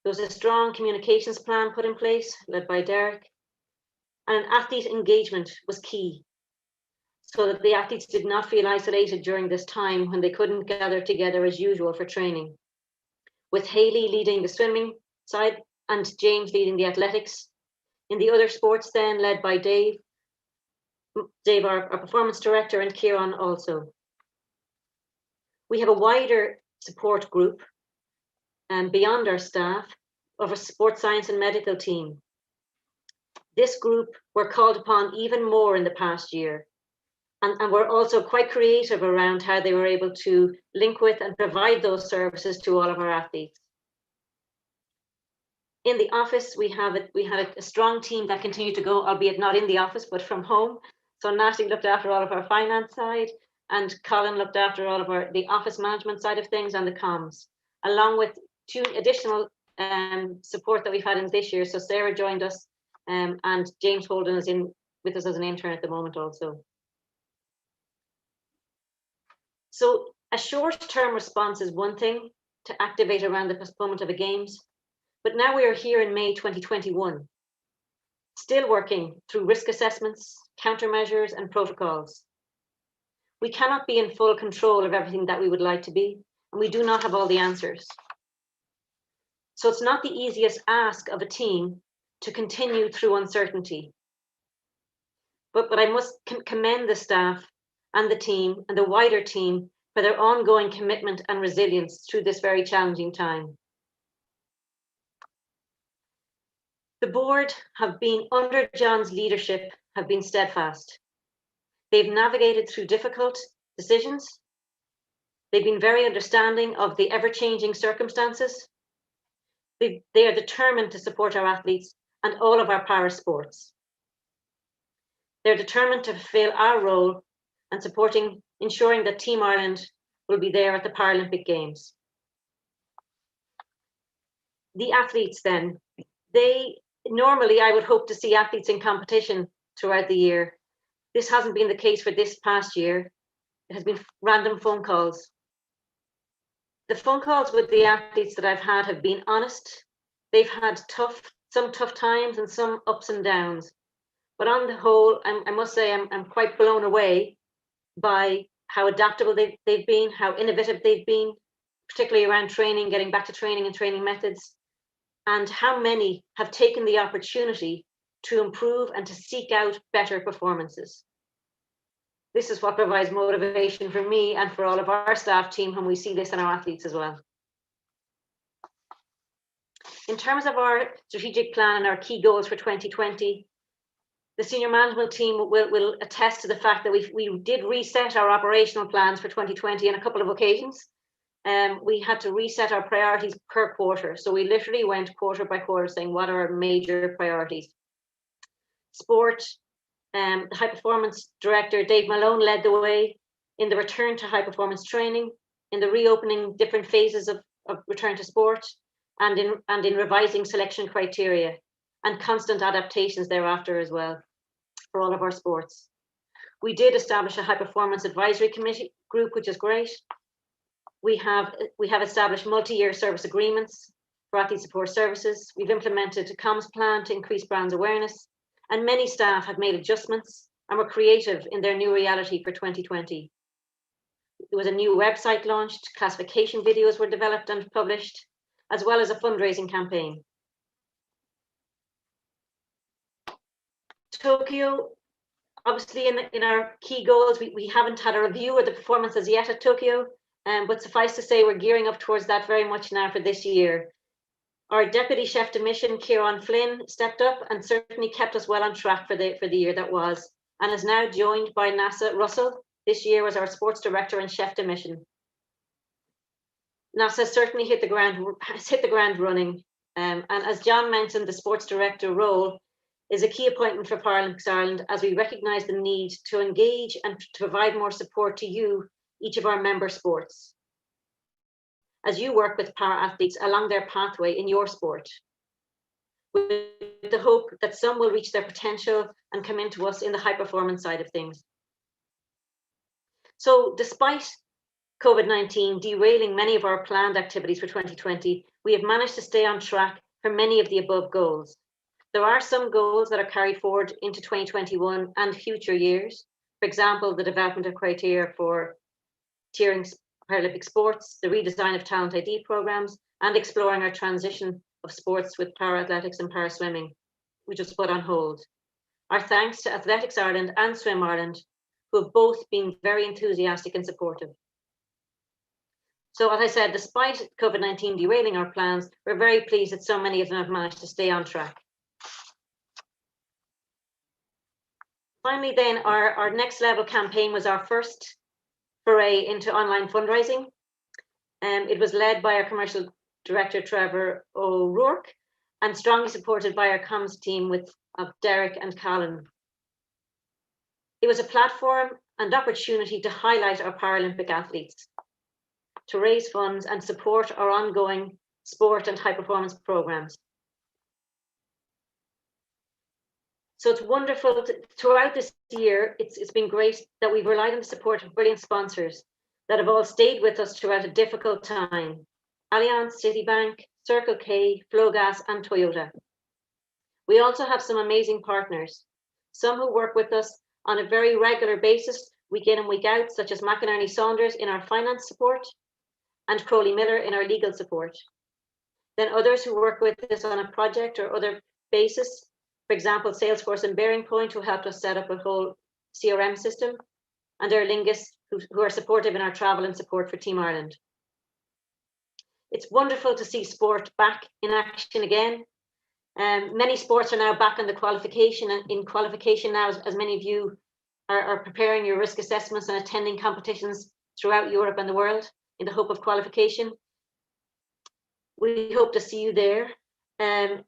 There was a strong communications plan put in place, led by Derek, and athlete engagement was key, so that the athletes did not feel isolated during this time when they couldn't gather together as usual for training. With Hayley leading the swimming side and James leading the athletics. In the other sports then, led by Dave, our performance director, and Kieran also. We have a wider support group beyond our staff of a sports science and medical team. This group were called upon even more in the past year, and were also quite creative around how they were able to link with and provide those services to all of our athletes. In the office, we had a strong team that continued to go, albeit not in the office, but from home. So Natalie looked after all of our finance side, and Colin looked after all of the office management side of things and the comms, along with 2 additional support that we've had in this year. So Sarah joined us, and James Holden is in with us as an intern at the moment also. So a short-term response is one thing to activate around the postponement of the games, but now we are here in May 2021, still working through risk assessments, countermeasures and protocols. We cannot be in full control of everything that we would like to be, and we do not have all the answers. So it's not the easiest ask of a team to continue through uncertainty. But I must commend the staff and the team and the wider team for their ongoing commitment and resilience through this very challenging time. The board have been, under John's leadership, have been steadfast. They've navigated through difficult decisions. They've been very understanding of the ever-changing circumstances. They are determined to support our athletes and all of our para sports. They're determined to fulfill our role and ensuring that Team Ireland will be there at the Paralympic Games. The athletes then, normally I would hope to see athletes in competition throughout the year. This hasn't been the case for this past year. It has been random phone calls. The phone calls with the athletes that I've had have been honest. They've had some tough times and some ups and downs. But on the whole, I must say I'm quite blown away by how adaptable they've been, how innovative they've been, particularly around training, getting back to training and training methods, and how many have taken the opportunity to improve and to seek out better performances. This is what provides motivation for me and for all of our staff team when we see this in our athletes as well. In terms of our strategic plan and our key goals for 2020, the senior management team will attest to the fact that we did reset our operational plans for 2020 on a couple of occasions. We had to reset our priorities per quarter. So we literally went quarter by quarter saying, what are our major priorities? Sport, the high performance director, Dave Malone, led the way in the return to high performance training, in the reopening different phases of return to sport, and in revising selection criteria and constant adaptations thereafter as well for all of our sports. We did establish a high performance advisory committee group, which is great. We have established multi-year service agreements for athlete support services. We've implemented a comms plan to increase brand awareness, and many staff have made adjustments and were creative in their new reality for 2020. There was a new website launched, classification videos were developed and published, as well as a fundraising campaign. Tokyo, obviously in our key goals, we haven't had a review of the performances yet at Tokyo, but suffice to say we're gearing up towards that very much now for this year. Our Deputy Chef de Mission, Kieran Flynn, stepped up and certainly kept us well on track for the year that was, and is now joined by Nasa Russell this year as our Sports Director and Chef de Mission. Nasa certainly hit the ground running, and as John mentioned, the Sports Director role is a key appointment for Paralympics Ireland as we recognise the need to engage and to provide more support to you, each of our member sports, as you work with para-athletes along their pathway in your sport, with the hope that some will reach their potential and come into us in the high performance side of things. So despite COVID-19 derailing many of our planned activities for 2020, we have managed to stay on track for many of the above goals. There are some goals that are carried forward into 2021 and future years. For example, the development of criteria for tiering Paralympic sports, the redesign of talent ID programs, and exploring our transition of sports with para-athletics and para-swimming, which was put on hold. Our thanks to Athletics Ireland and Swim Ireland, who have both been very enthusiastic and supportive. So as I said, despite COVID-19 derailing our plans, we're very pleased that so many of them have managed to stay on track. Finally then, our Next Level campaign was our first foray into online fundraising. It was led by our commercial director, Trevor O'Rourke, and strongly supported by our comms team of Derek and Colin. It was a platform and opportunity to highlight our Paralympic athletes, to raise funds and support our ongoing sport and high performance programs. So it's wonderful throughout this year, it's been great that we've relied on the support of brilliant sponsors that have all stayed with us throughout a difficult time. Allianz, Citibank, Circle K, Flowgas and Toyota. We also have some amazing partners, some who work with us on a very regular basis, week in and week out, such as McInerney Saunders in our finance support and Crowley Miller in our legal support. Then others who work with us on a project or other basis, for example, Salesforce and Bearing Point, who helped us set up a whole CRM system, and Aer Lingus, who are supportive in our travel and support for Team Ireland. It's wonderful to see sport back in action again. Many sports are now back on the qualification, and in qualification now, as many of you are preparing your risk assessments and attending competitions throughout Europe and the world in the hope of qualification. We hope to see you there. Then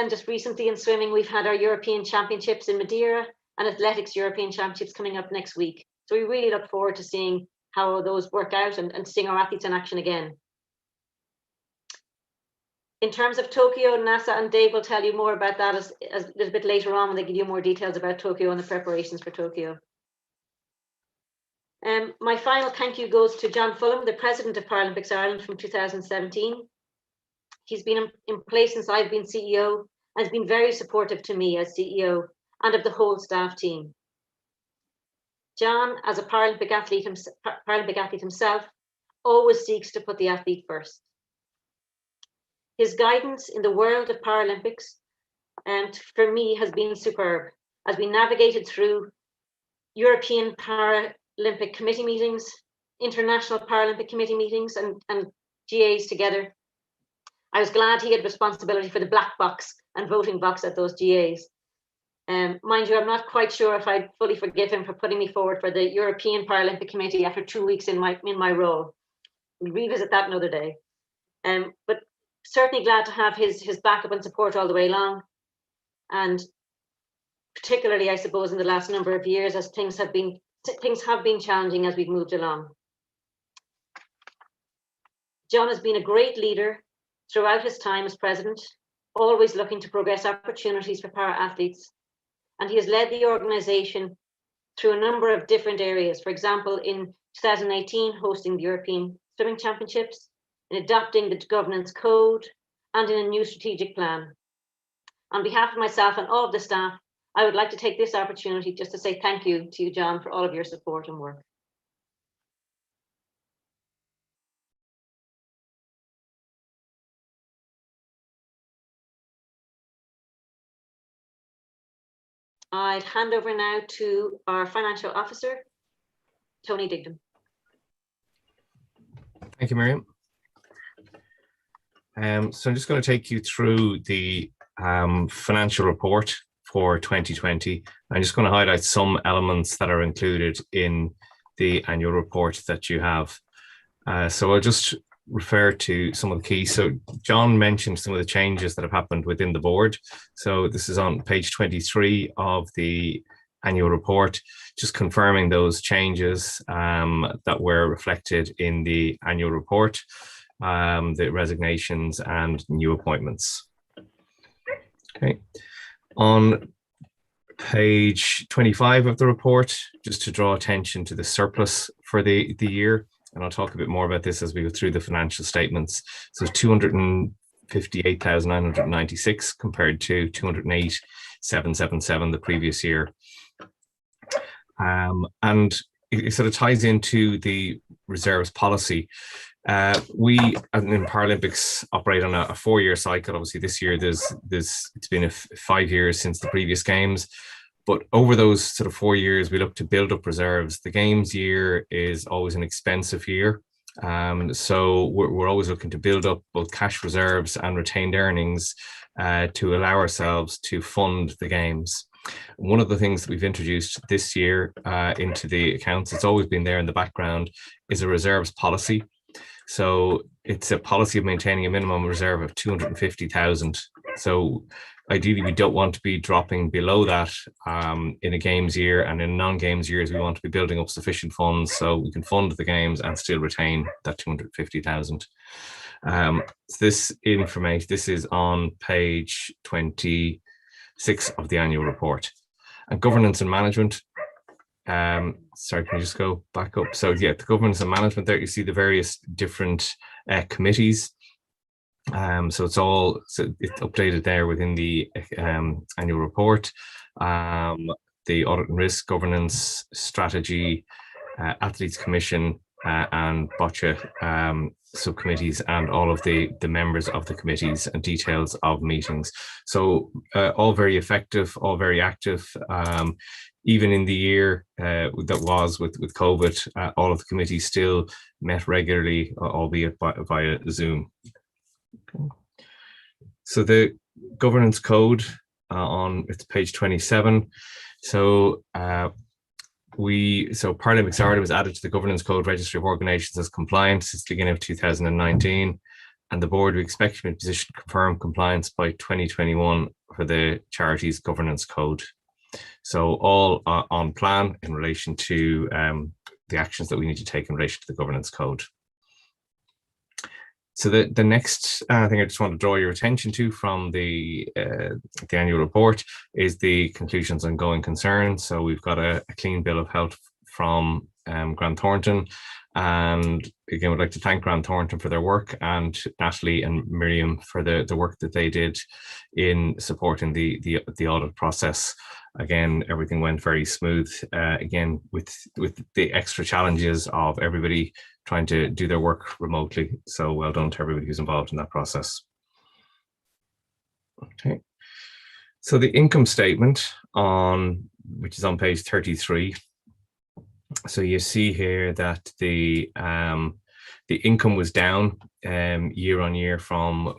just recently in swimming, we've had our European Championships in Madeira and Athletics European Championships coming up next week. So we really look forward to seeing how those work out and seeing our athletes in action again. In terms of Tokyo, NASA and Dave will tell you more about that as a little bit later on when they give you more details about Tokyo and the preparations for Tokyo. My final thank you goes to John Fulham, the President of Paralympics Ireland from 2017. He's been in place since I've been CEO and has been very supportive to me as CEO and of the whole staff team. John, as a Paralympic athlete himself, always seeks to put the athlete first. His guidance in the world of Paralympics, for me, has been superb as we navigated through European Paralympic Committee meetings, International Paralympic Committee meetings, and GAs together. I was glad he had responsibility for the black box and voting box at those GAs. Mind you, I'm not quite sure if I'd fully forgive him for putting me forward for the European Paralympic Committee after 2 weeks in my role. We'll revisit that another day. But certainly glad to have his backup and support all the way along. And particularly, I suppose, in the last number of years, as things have been challenging as we've moved along. John has been a great leader throughout his time as president, always looking to progress opportunities for para-athletes. And he has led the organization through a number of different areas. For example, in 2018, hosting the European Swimming Championships, in adopting the governance code, and in a new strategic plan. On behalf of myself and all of the staff, I would like to take this opportunity just to say thank you to you, John, for all of your support and work. I'd hand over now to our financial officer, Tony Digdon. Thank you, Miriam. So I'm just going to take you through the financial report for 2020. I'm just going to highlight some elements that are included in the annual report that you have. So I'll just refer to some of the keys. So John mentioned some of the changes that have happened within the board. So this is on page 23 of the annual report, just confirming those changes that were reflected in the annual report, the resignations and new appointments. Okay. On page 25 of the report, just to draw attention to the surplus for the year, and I'll talk a bit more about this as we go through the financial statements. So 258,996 compared to 208,777 the previous year. And it sort of ties into the reserves policy. We in Paralympics operate on a 4-year cycle. Obviously this year it's been 5 years since the previous games, but over those sort of 4 years we look to build up reserves. The games year is always an expensive year, so we're always looking to build up both cash reserves and retained earnings to allow ourselves to fund the games. One of the things that we've introduced this year into the accounts, it's always been there in the background, is a reserves policy. So it's a policy of maintaining a minimum reserve of 250,000 So ideally, we don't want to be dropping below that in a games year, and in non-games years, we want to be building up sufficient funds so we can fund the games and still retain that 250,000. This information, this is on page 26 of the annual report. And governance and management. Sorry, can you just go back up? So yeah, the governance and management there, you see the various different committees. So it's updated there within the annual report. The audit and risk, governance, strategy, athletes commission, and bocce subcommittees, and all of the members of the committees and details of meetings. So all very effective, all very active. Even in the year that was with COVID, all of the committees still met regularly, albeit via Zoom. Okay. So the governance code it's page 27. So Paralympics Ireland was added to the governance code registry of organisations as compliant since the beginning of 2019, and the board we expect to be in a position to confirm compliance by 2021 for the charities governance code. So all on plan in relation to the actions that we need to take in relation to the governance code. So the next thing I just want to draw your attention to from the annual report is the conclusions on going concern. So we've got a clean bill of health from Grant Thornton, and again, we'd like to thank Grant Thornton for their work, and Natalie and Miriam for the work that they did in supporting the audit process. Again, everything went very smooth. Again, with the extra challenges of everybody trying to do their work remotely. So well done to everybody who's involved in that process. Okay. So the income statement which is on page 33. So you see here that the income was down year on year from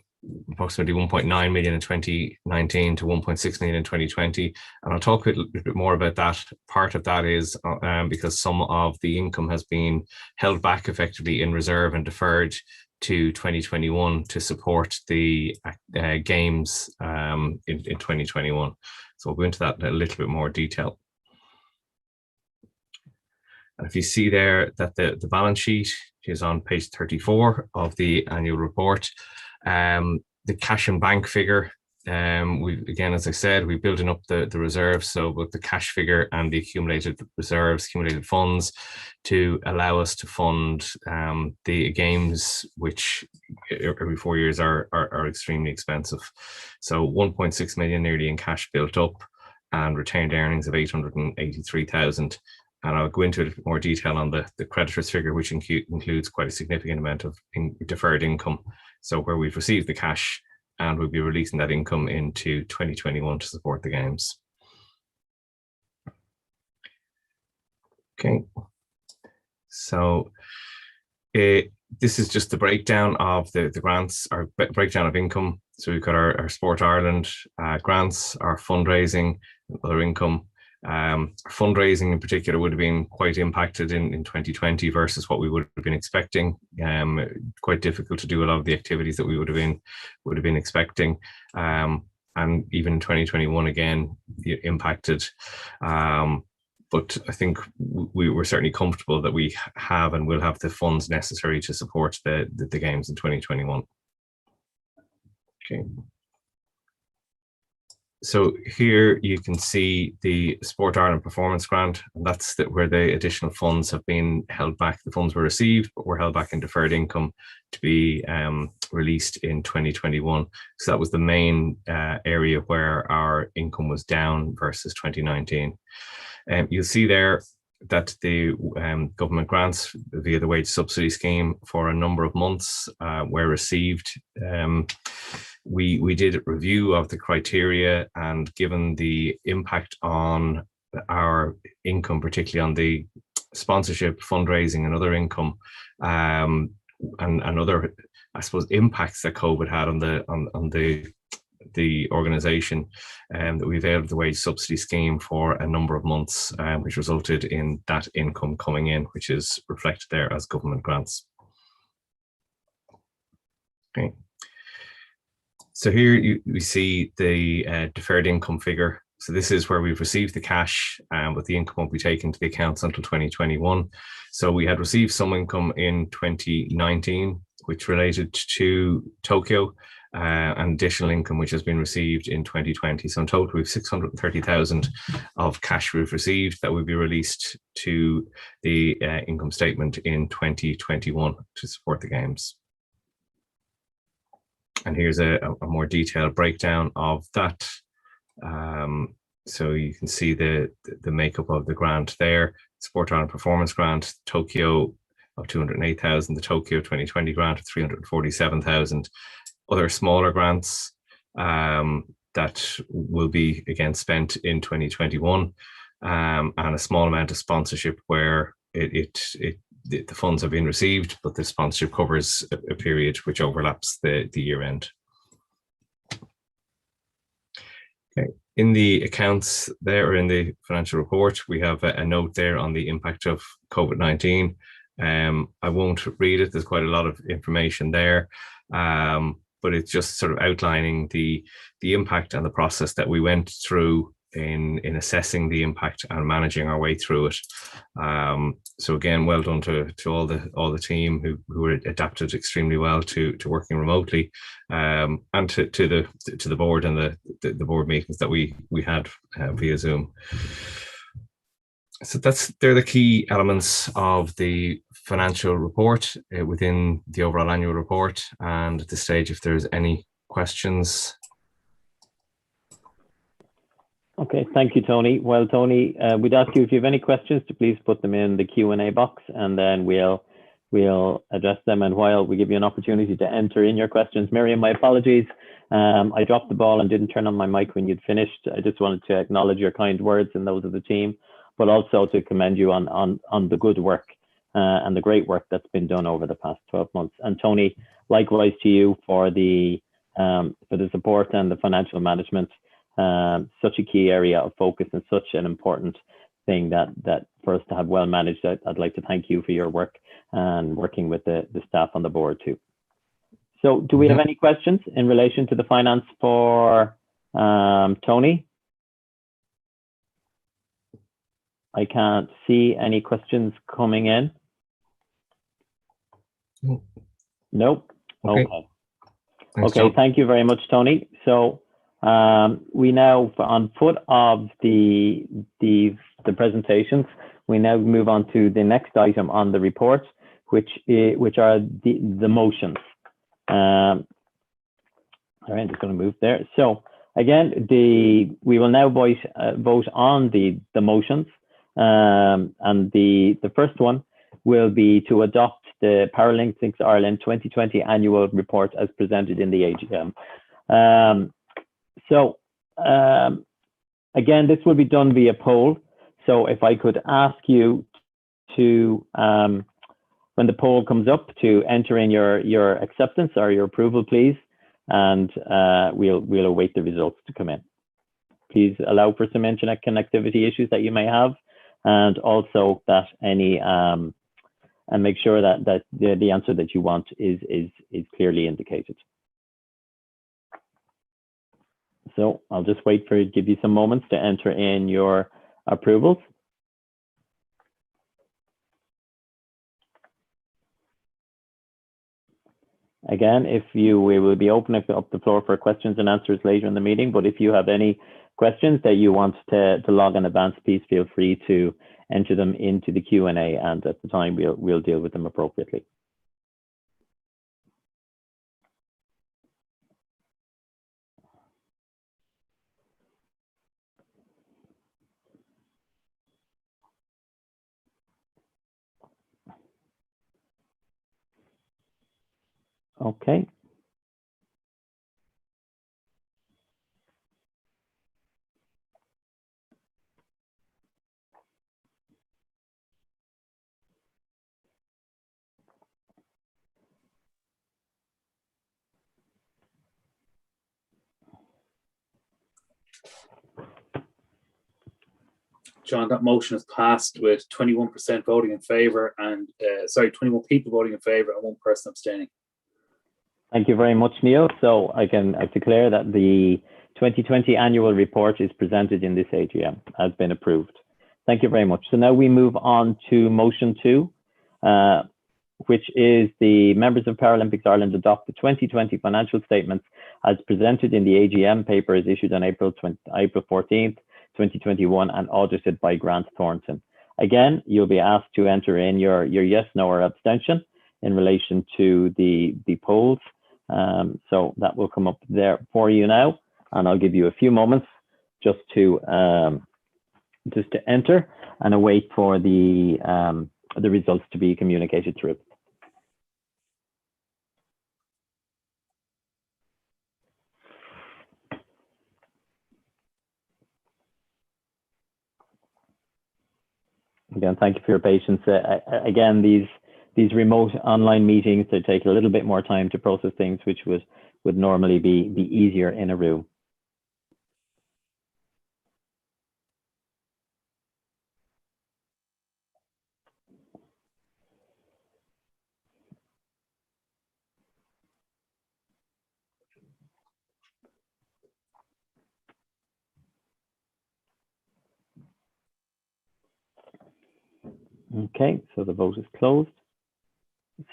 approximately 1.9 million in 2019 to 1.6 million in 2020. And I'll talk a little bit more about that. Part of that is because some of the income has been held back effectively in reserve and deferred to 2021 to support the games in 2021. So we'll go into that in a little bit more detail. And if you see there that the balance sheet is on page 34 of the annual report, the cash and bank figure, again, as I said, we're building up the reserves, so both the cash figure and the accumulated reserves, accumulated funds, to allow us to fund the games, which every 4 years are extremely expensive. So 1.6 million nearly in cash built up, and retained earnings of 883,000. And I'll go into a bit more detail on the creditors figure, which includes quite a significant amount of deferred income. So where we've received the cash and we'll be releasing that income into 2021 to support the games. Okay. So this is just the breakdown of the grants, or breakdown of income. So we've got our Sport Ireland grants, our fundraising, other income. Fundraising in particular would have been quite impacted in 2020 versus what we would have been expecting. Quite difficult to do a lot of the activities that we would have been expecting, and even in 2021 again impacted. But I think we were certainly comfortable that we have and will have the funds necessary to support the games in 2021. Okay. So here you can see the Sport Ireland Performance Grant, and that's where the additional funds have been held back. The funds were received, but were held back in deferred income to be released in 2021. So that was the main area where our income was down versus 2019. You'll see there that the government grants via the wage subsidy scheme for a number of months were received. We did a review of the criteria, and given the impact on our income, particularly on the sponsorship, fundraising and other income, and other, I suppose, impacts that COVID had on the organisation, that we availed the wage subsidy scheme for a number of months, which resulted in that income coming in, which is reflected there as government grants. Okay. So here we see the deferred income figure. So this is where we've received the cash, but the income won't be taken to the accounts until 2021. So we had received some income in 2019, which related to Tokyo, and additional income which has been received in 2020. So in total, we have 630,000 of cash we've received that will be released to the income statement in 2021 to support the games. And here's a more detailed breakdown of that. So you can see the makeup of the grant there. Sport Ireland Performance Grant, Tokyo of 208,000, the Tokyo 2020 grant of 347,000. Other smaller grants that will be again spent in 2021, and a small amount of sponsorship where the funds have been received, but the sponsorship covers a period which overlaps the year end. Okay. In the accounts there, or in the financial report, we have a note there on the impact of COVID-19. I won't read it. There's quite a lot of information there, but it's just sort of outlining the impact and the process that we went through in assessing the impact and managing our way through it. So again, well done to all the team who adapted extremely well to working remotely, and to the board and the board meetings that we had via Zoom. So they're the key elements of the financial report within the overall annual report. And at this stage, if there's any questions. Okay, thank you, Tony. Well, Tony, we'd ask you if you have any questions to please put them in the Q&A box, and then we'll address them. And while we give you an opportunity to enter in your questions, Miriam, my apologies. I dropped the ball and didn't turn on my mic when you'd finished. I just wanted to acknowledge your kind words and those of the team, but also to commend you on the good work and the great work that's been done over the past 12 months. And Tony, likewise to you for the support and the financial management. Such a key area of focus and such an important thing that for us to have well managed. I'd like to thank you for your work and working with the staff on the board too. So do we have any questions in relation to the finance for Tony? I can't see any questions coming in. Nope. Okay. Thanks, okay, thank you very much, Tony. So we now, on foot of the presentations, we now move on to the next item on the report, which are the motions. All right, I'm just going to move there. So again, we will now vote on the motions, and the first one will be to adopt the Paralympics Ireland 2020 annual report as presented in the AGM. So again, this will be done via poll. So if I could ask you to, when the poll comes up, to enter in your acceptance or your approval, please, and we'll await the results to come in. Please allow for some internet connectivity issues that you may have, and also that any and make sure that the answer that you want is clearly indicated. So I'll just wait for give you some moments to enter in your approvals. Again, we will be opening up the floor for questions and answers later in the meeting, but if you have any questions that you want to log in advance, please feel free to enter them into the Q&A, and at the time we'll deal with them appropriately. Okay. John, that motion is passed with 21% voting in favour and 21 people voting in favour and one person abstaining. Thank you very much, Neil. So I declare that the 2020 annual report is presented in this AGM, has been approved. Thank you very much. So now we move on to motion 2, which is the members of Paralympics Ireland adopt the 2020 financial statements as presented in the AGM paper as issued on April 14th, 2021 and audited by Grant Thornton. Again, you'll be asked to enter in your yes, no or abstention in relation to the polls. So that will come up there for you now, and I'll give you a few moments just to enter and await for the results to be communicated through. Again, thank you for your patience. Again, these remote online meetings, they take a little bit more time to process things, which would normally be easier in a room. Okay, so the vote is closed.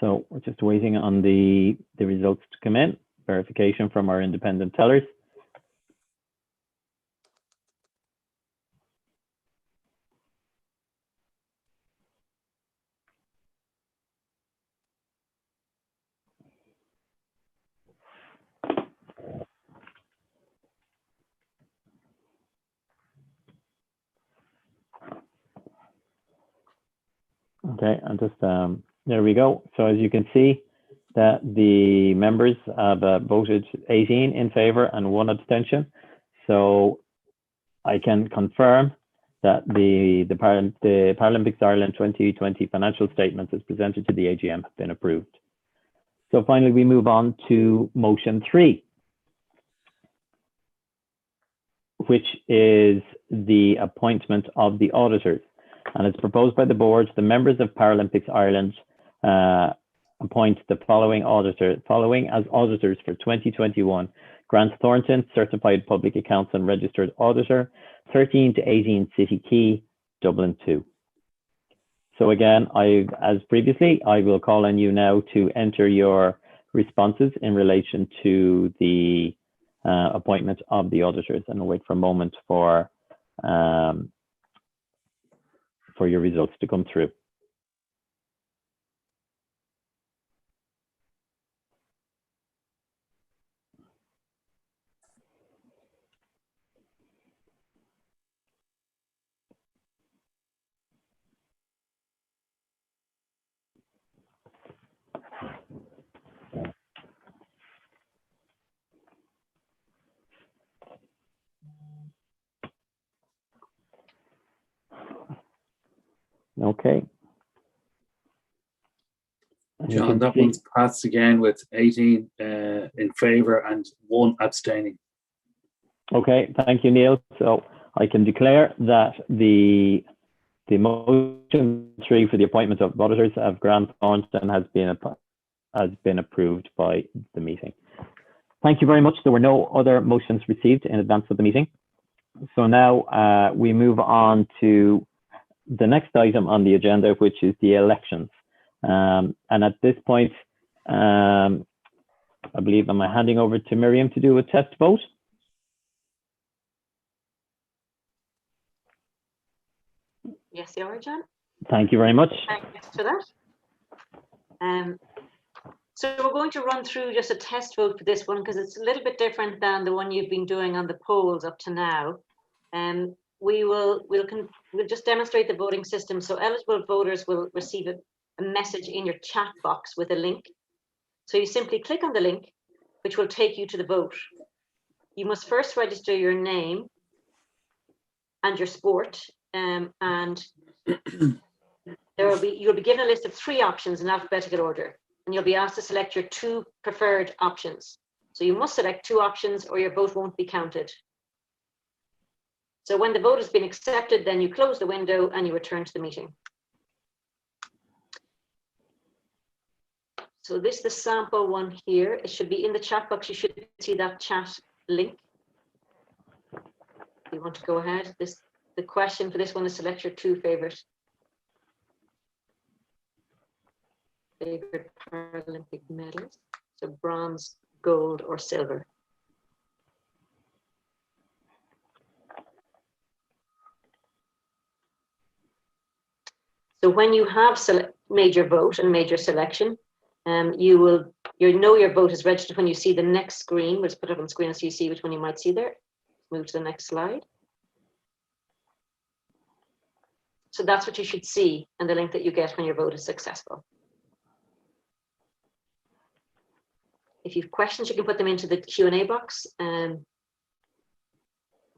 So we're just waiting on the results to come in, verification from our independent tellers. Okay, and just there we go. So as you can see, that the members have voted 18 in favour and 1 abstention. So I can confirm that the Paralympics Ireland 2020 financial statements as presented to the AGM have been approved. So finally, we move on to motion 3, which is the appointment of the auditors. And it's proposed by the board, the members of Paralympics Ireland appoint the following as auditors for 2021. Grant Thornton, Certified Public Accounts and Registered Auditor, 13 to 18 City Quay, Dublin 2. So again, as previously, I will call on you now to enter your responses in relation to the appointment of the auditors, and I'll wait for a moment for your results to come through. Okay. John, that one's passed again with 18 in favour and 1 abstaining. Okay, thank you, Neil. So I can declare that the motion 3 for the appointment of auditors of Grant Thornton has been approved by the meeting. Thank you very much. There were no other motions received in advance of the meeting. So now we move on to the next item on the agenda, which is the elections. And at this point, I believe I'm handing over to Miriam to do a test vote. Yes, you are, John. Thank you very much. Thanks for that. So we're going to run through just a test vote for this one because it's a little bit different than the one you've been doing on the polls up to now. We'll just demonstrate the voting system. So eligible voters will receive a message in your chat box with a link. So you simply click on the link, which will take you to the vote. You must first register your name and your sport, and you'll be given a list of 3 options in alphabetical order, and you'll be asked to select your 2 preferred options. So you must select 2 options or your vote won't be counted. So when the vote has been accepted, then you close the window and you return to the meeting. So this is the sample one here. It should be in the chat box. You should see that chat link. If you want to go ahead, the question for this one is select your 2 favorite Paralympic medals. So bronze, gold, or silver. So when you have made your vote and made your selection, you know your vote is registered when you see the next screen. We'll just put it up on the screen so you see which one you might see there. Move to the next slide. So that's what you should see and the link that you get when your vote is successful. If you have questions, you can put them into the Q&A box and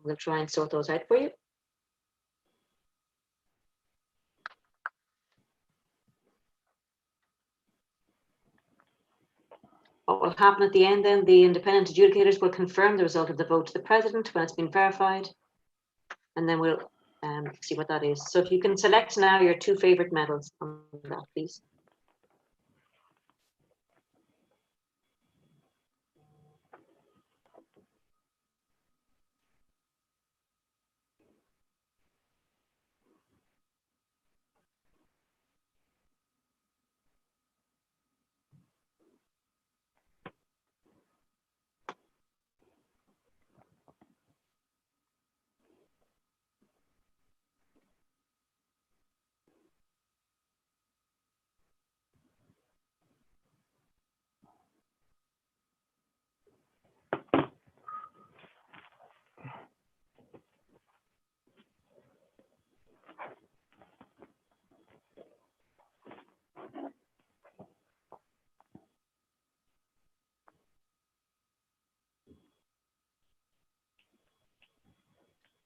we'll try and sort those out for you. What will happen at the end then, the independent adjudicators will confirm the result of the vote to the president when it's been verified, and then we'll see what that is. So if you can select now your 2 favorite medals on that, please.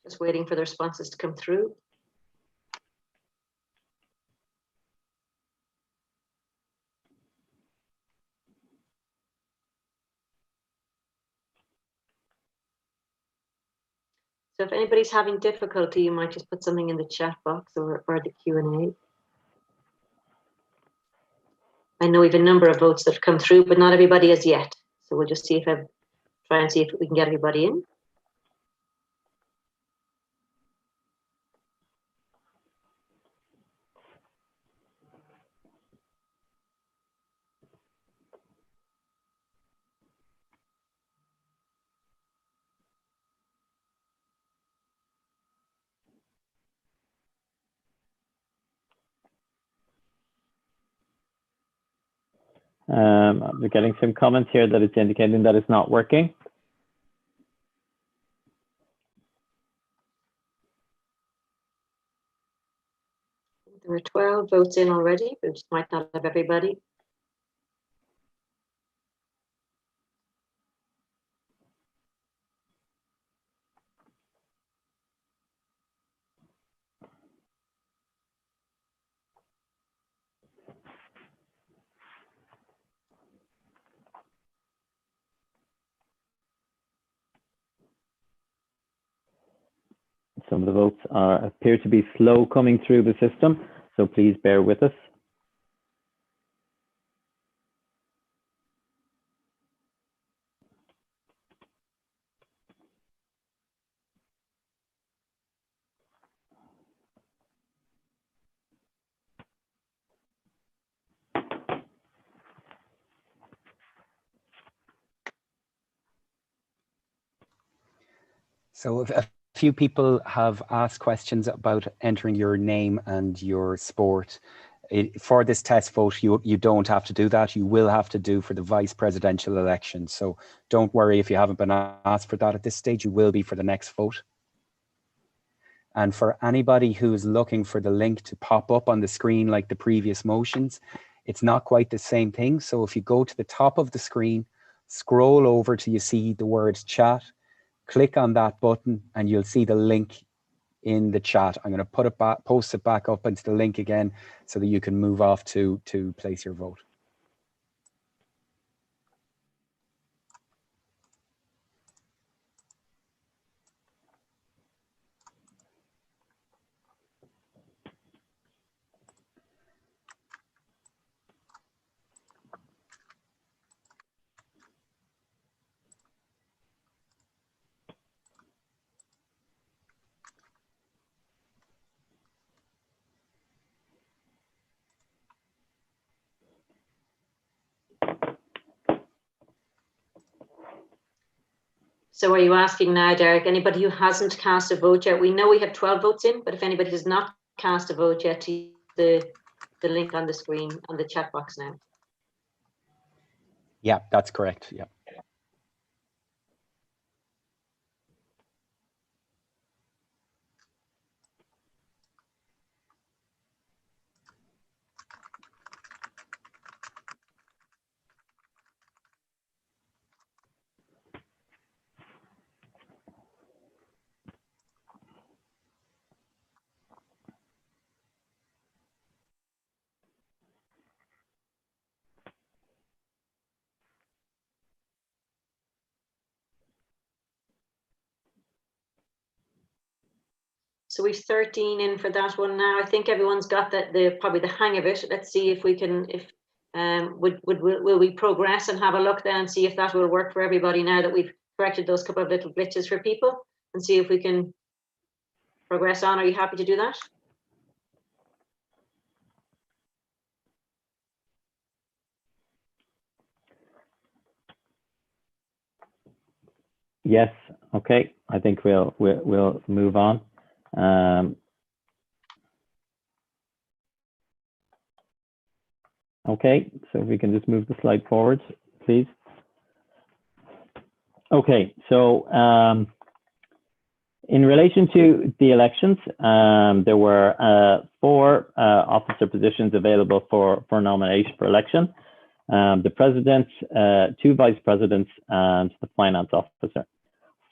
Just waiting for the responses to come through. So if anybody's having difficulty, you might just put something in the chat box or the Q&A. I know we have a number of votes that have come through, but not everybody as yet. So we'll just see if try and see if we can get everybody in. We're getting some comments here that it's indicating that it's not working. There are 12 votes in already, but we just might not have everybody. Some of the votes appear to be slow coming through the system, so please bear with us. So a few people have asked questions about entering your name and your sport. For this test vote, you don't have to do that. You will have to do for the vice presidential election. So don't worry if you haven't been asked for that at this stage. You will be for the next vote. And for anybody who is looking for the link to pop up on the screen like the previous motions, it's not quite the same thing. So if you go to the top of the screen, scroll over till you see the word chat, click on that button and you'll see the link in the chat. I'm going to put it back, post it back up into the link again so that you can move off to place your vote. So are you asking now, Derek, anybody who hasn't cast a vote yet? We know we have 12 votes in, but if anybody has not cast a vote yet, to use the link on the screen on the chat box now. Yeah, that's correct. Yeah. So we've 13 in for that one now. I think everyone's got probably the hang of it. Let's see if we can, will we progress and have a look then and see if that will work for everybody now that we've corrected those couple of little glitches for people, and see if we can progress on. Are you happy to do that? Yes. Okay. I think we'll move on. Okay. So if we can just move the slide forward, please. Okay. So in relation to the elections, there were 4 officer positions available for nomination for election. The president, 2 vice presidents, and the finance officer.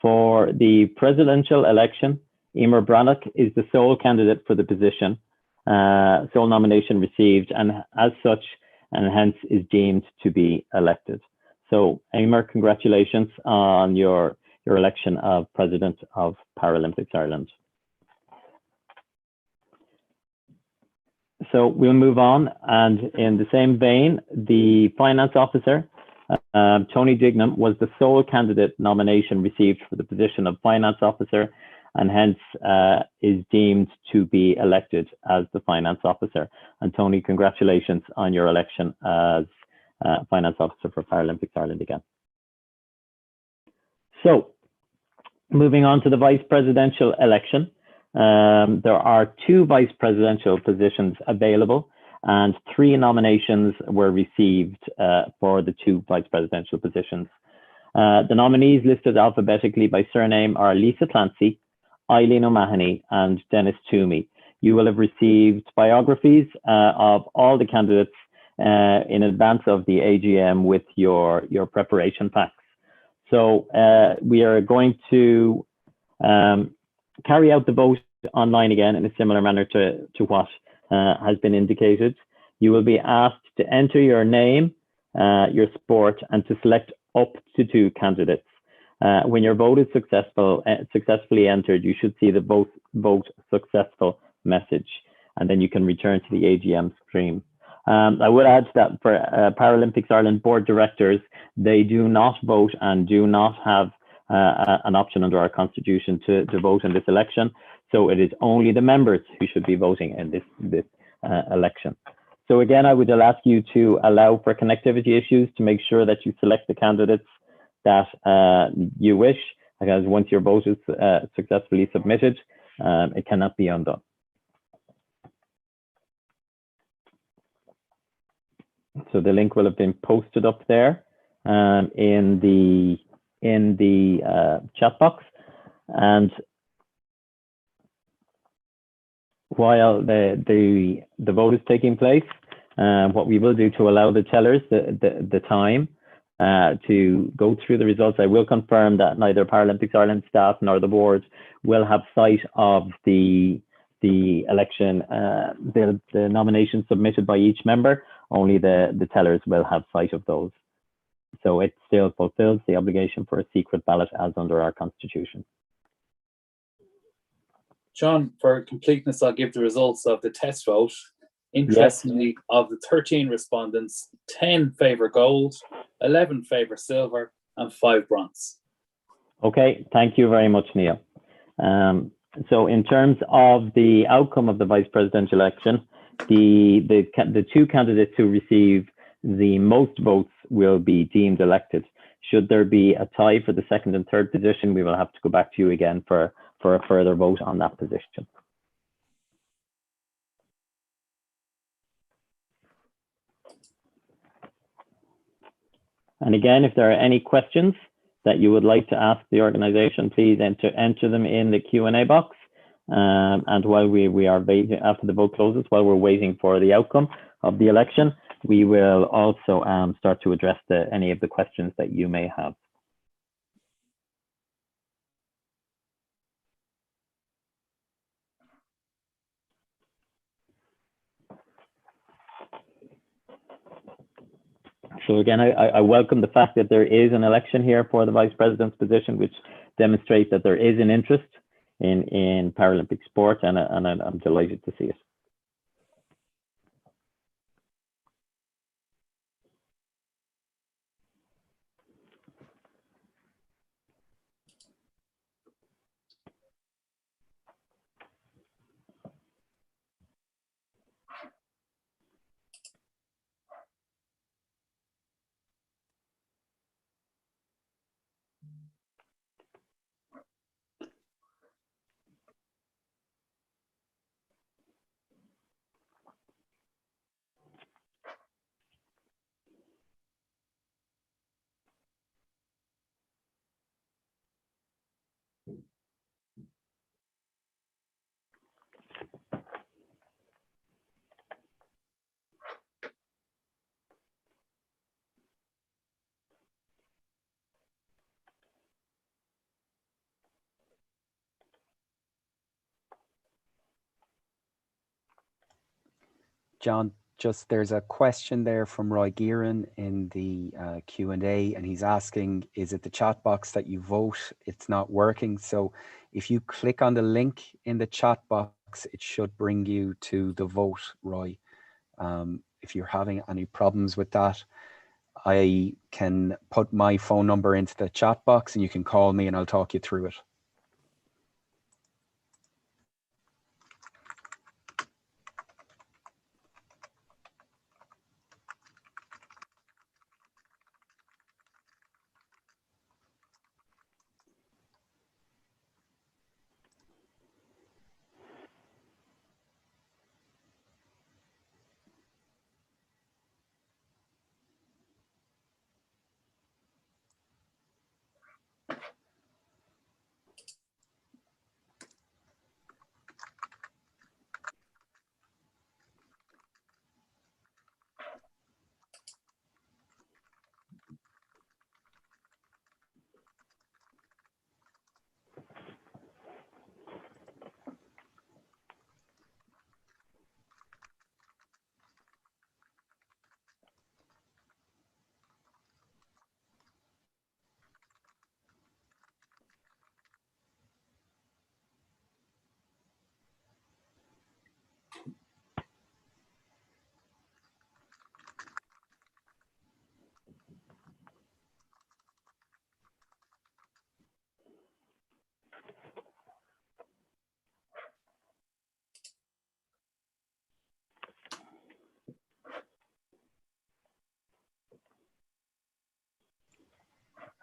For the presidential election, Emer Brannock is the sole candidate for the position, sole nomination received, and as such, and hence is deemed to be elected. So, Emer, congratulations on your election of President of Paralympics Ireland. So we'll move on, and in the same vein, the finance officer, Tony Dignam, was the sole candidate nomination received for the position of finance officer, and hence is deemed to be elected as the finance officer. And Tony, congratulations on your election as finance officer for Paralympics Ireland again. So moving on to the vice presidential election. There are 2 vice presidential positions available, and 3 nominations were received for the 2 vice presidential positions. The nominees listed alphabetically by surname are Lisa Clancy, Eileen O'Mahony, and Dennis Toomey. You will have received biographies of all the candidates in advance of the AGM with your preparation packs. So we are going to carry out the vote online again in a similar manner to what has been indicated. You will be asked to enter your name, your sport, and to select up to 2 candidates. When your vote is successfully entered, you should see the vote successful message, and then you can return to the AGM screen. I would add that for Paralympics Ireland board directors, they do not vote and do not have an option under our constitution to vote in this election. So it is only the members who should be voting in this election. So again, I would ask you to allow for connectivity issues to make sure that you select the candidates that you wish, because once your vote is successfully submitted, it cannot be undone. So the link will have been posted up there in the chat box, and while the vote is taking place, what we will do to allow the tellers the time to go through the results, I will confirm that neither Paralympics Ireland staff nor the board will have sight of the election, the nominations submitted by each member. Only the tellers will have sight of those. So it still fulfills the obligation for a secret ballot as under our constitution. John, for completeness, I'll give the results of the test vote. Interestingly, yes, of the 13 respondents, 10 favour gold, 11 favour silver, and 5 bronze. Okay, thank you very much, Neil. So in terms of the outcome of the vice presidential election, the 2 candidates who receive the most votes will be deemed elected. Should there be a tie for the second and third position, we will have to go back to you again for a further vote on that position. And again, if there are any questions that you would like to ask the organisation, please enter them in the Q&A box. And while we are waiting, after the vote closes, while we're waiting for the outcome of the election, we will also start to address any of the questions that you may have. So again, I welcome the fact that there is an election here for the Vice President's position, which demonstrates that there is an interest in Paralympic sport, and I'm delighted to see it. John, just there's a question there from Roy Gearan in the Q&A, and he's asking, is it the chat box that you vote? It's not working. So if you click on the link in the chat box, it should bring you to the vote, Roy. If you're having any problems with that, I can put my phone number into the chat box and you can call me and I'll talk you through it.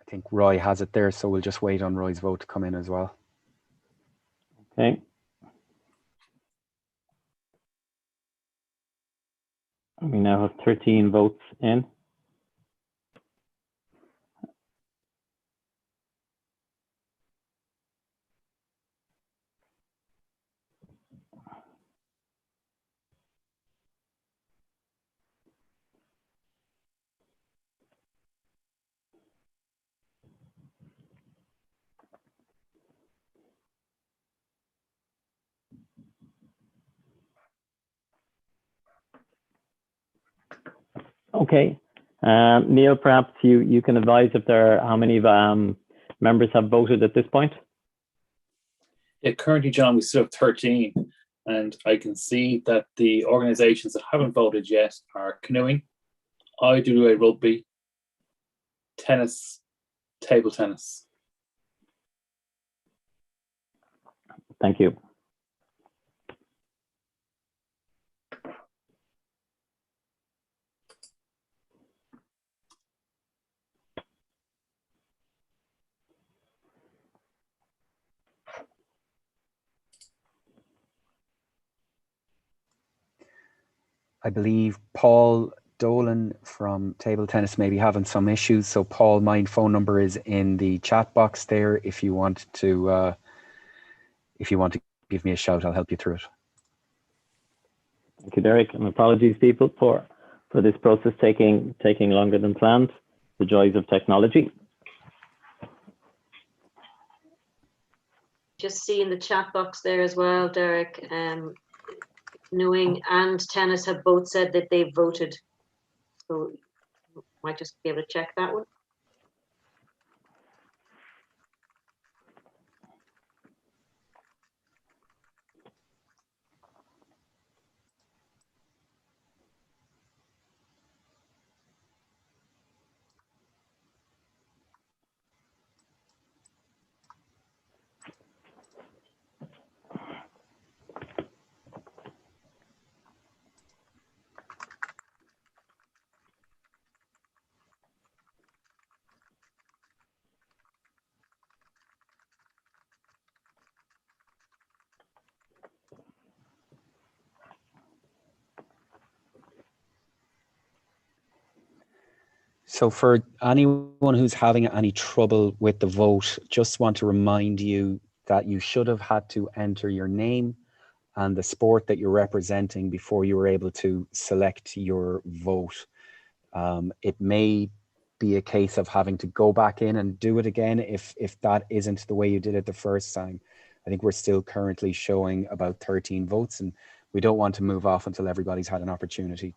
I think Roy has it there, so we'll just wait on Roy's vote to come in as well. Okay. We now have 13 votes in. Okay. Neil, perhaps you can advise if there are how many members have voted at this point? Yeah, currently, John, we still have 13. And I can see that the organisations that haven't voted yet are canoeing, IWA rugby, tennis, table tennis. Thank you. I believe Paul Dolan from Table Tennis may be having some issues. So Paul, my phone number is in the chat box there. If you want to give me a shout, I'll help you through it. Thank you, Derek, and apologies, people, for this process taking longer than planned. The joys of technology. Just see in the chat box there as well, Derek. Knowing and Tennis have both said that they voted, so you might just be able to check that one. So for anyone who's having any trouble with the vote, just want to remind you that you should have had to enter your name and the sport that you're representing before you were able to select your vote. It may be a case of having to go back in and do it again if that isn't the way you did it the first time. I think we're still currently showing about 13 votes, and we don't want to move off until everybody's had an opportunity.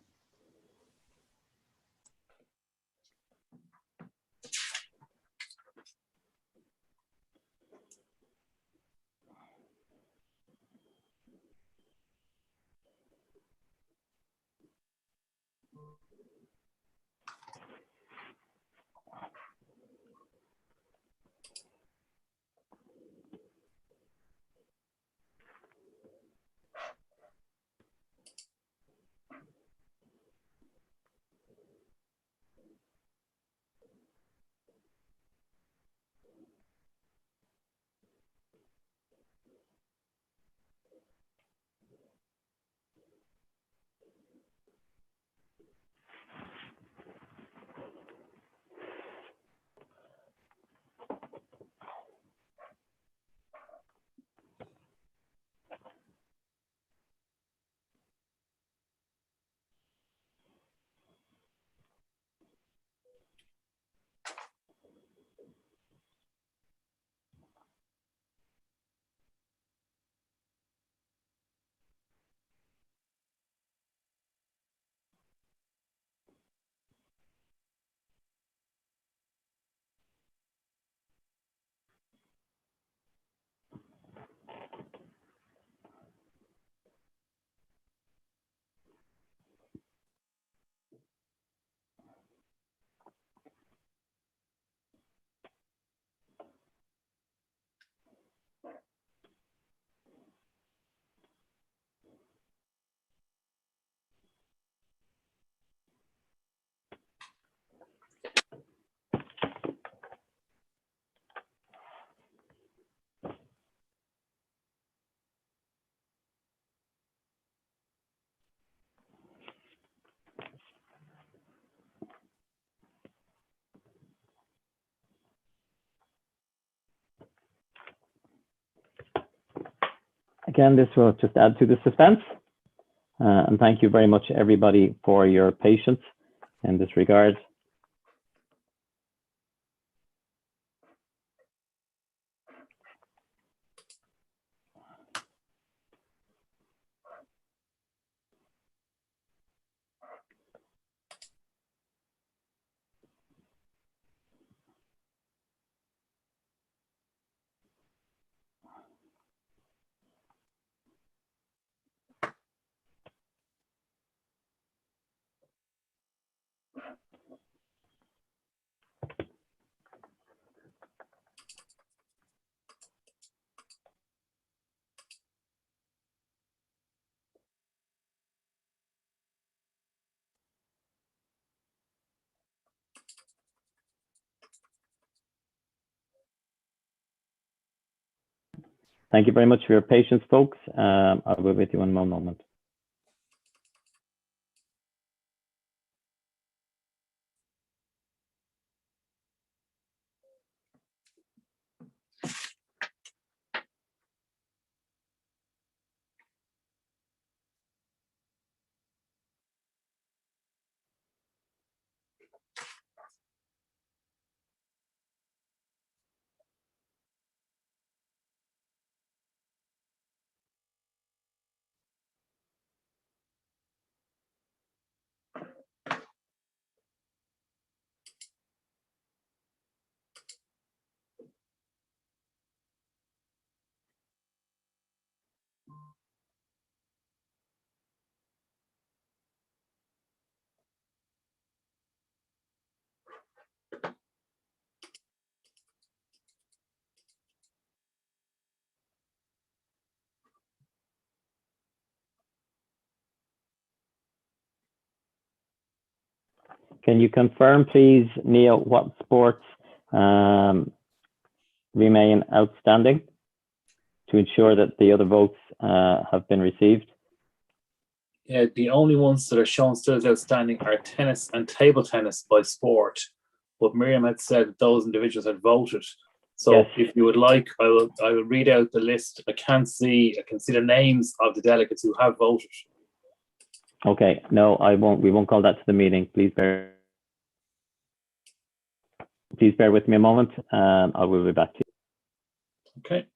Again, this will just add to the suspense. And thank you very much, everybody, for your patience in this regard. Thank you very much for your patience, folks. I'll be with you in one moment. Can you confirm, please, Neil, what sports remain outstanding to ensure that the other votes have been received? Yeah, the only ones that are shown still as outstanding are tennis and table tennis by sport. But Miriam had said that those individuals had voted. So Yes. if you would like, I will read out the list. I can see the names of the delegates who have voted. Okay, no, I won't. We won't call that to the meeting. Please bear with me a moment. I will be back to you. Okay.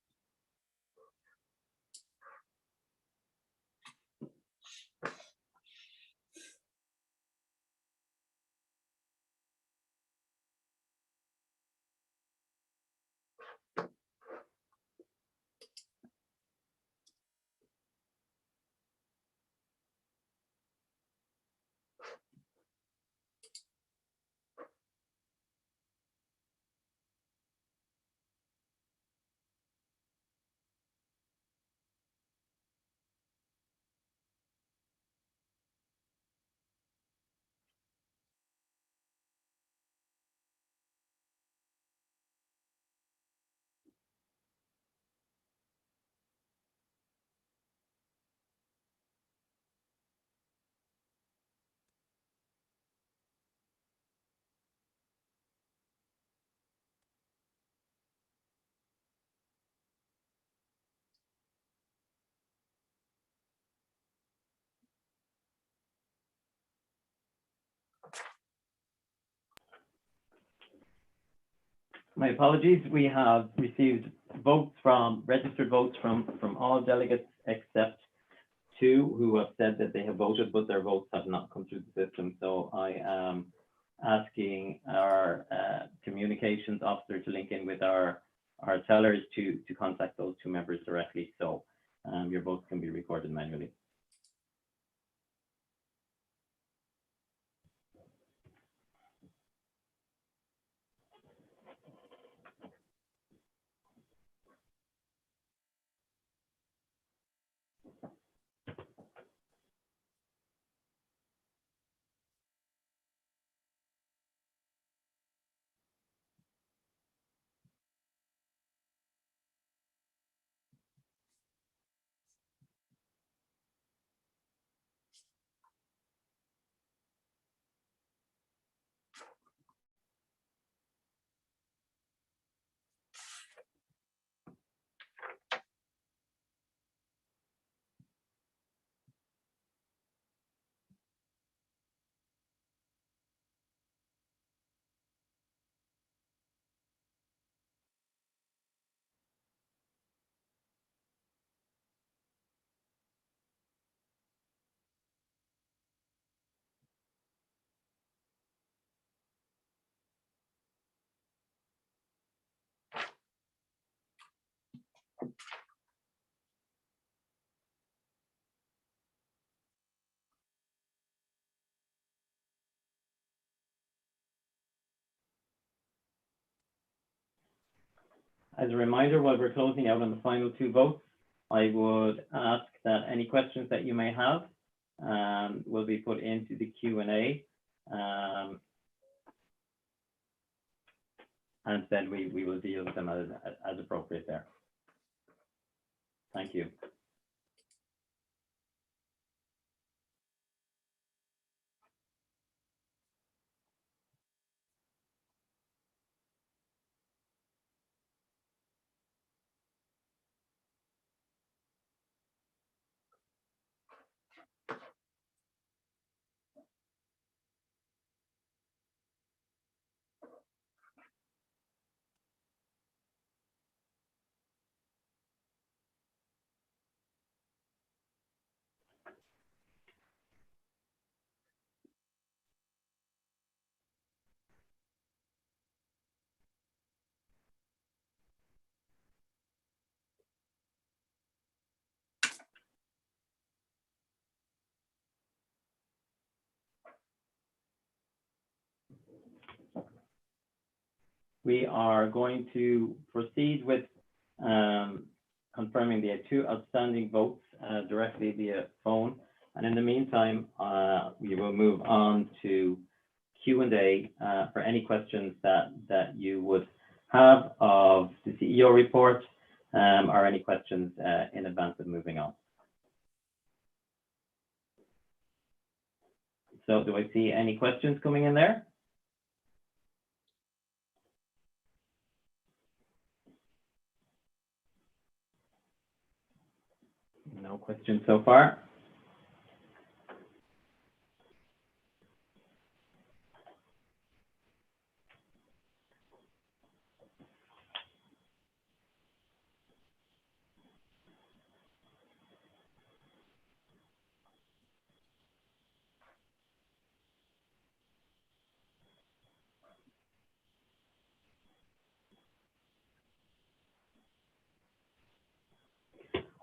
My apologies. We have received registered votes from all delegates except 2 who have said that they have voted, but their votes have not come through the system. So I am asking our communications officer to link in with our tellers to contact those 2 members directly, so your votes can be recorded manually. As a reminder, while we're closing out on the final 2 votes, I would ask that any questions that you may have will be put into the Q&A, and then we will deal with them as appropriate there. Thank you. We are going to proceed with confirming the 2 outstanding votes directly via phone. And in the meantime, we will move on to Q&A for any questions that you would have of the CEO report or any questions in advance of moving on. So do I see any questions coming in there? No questions so far.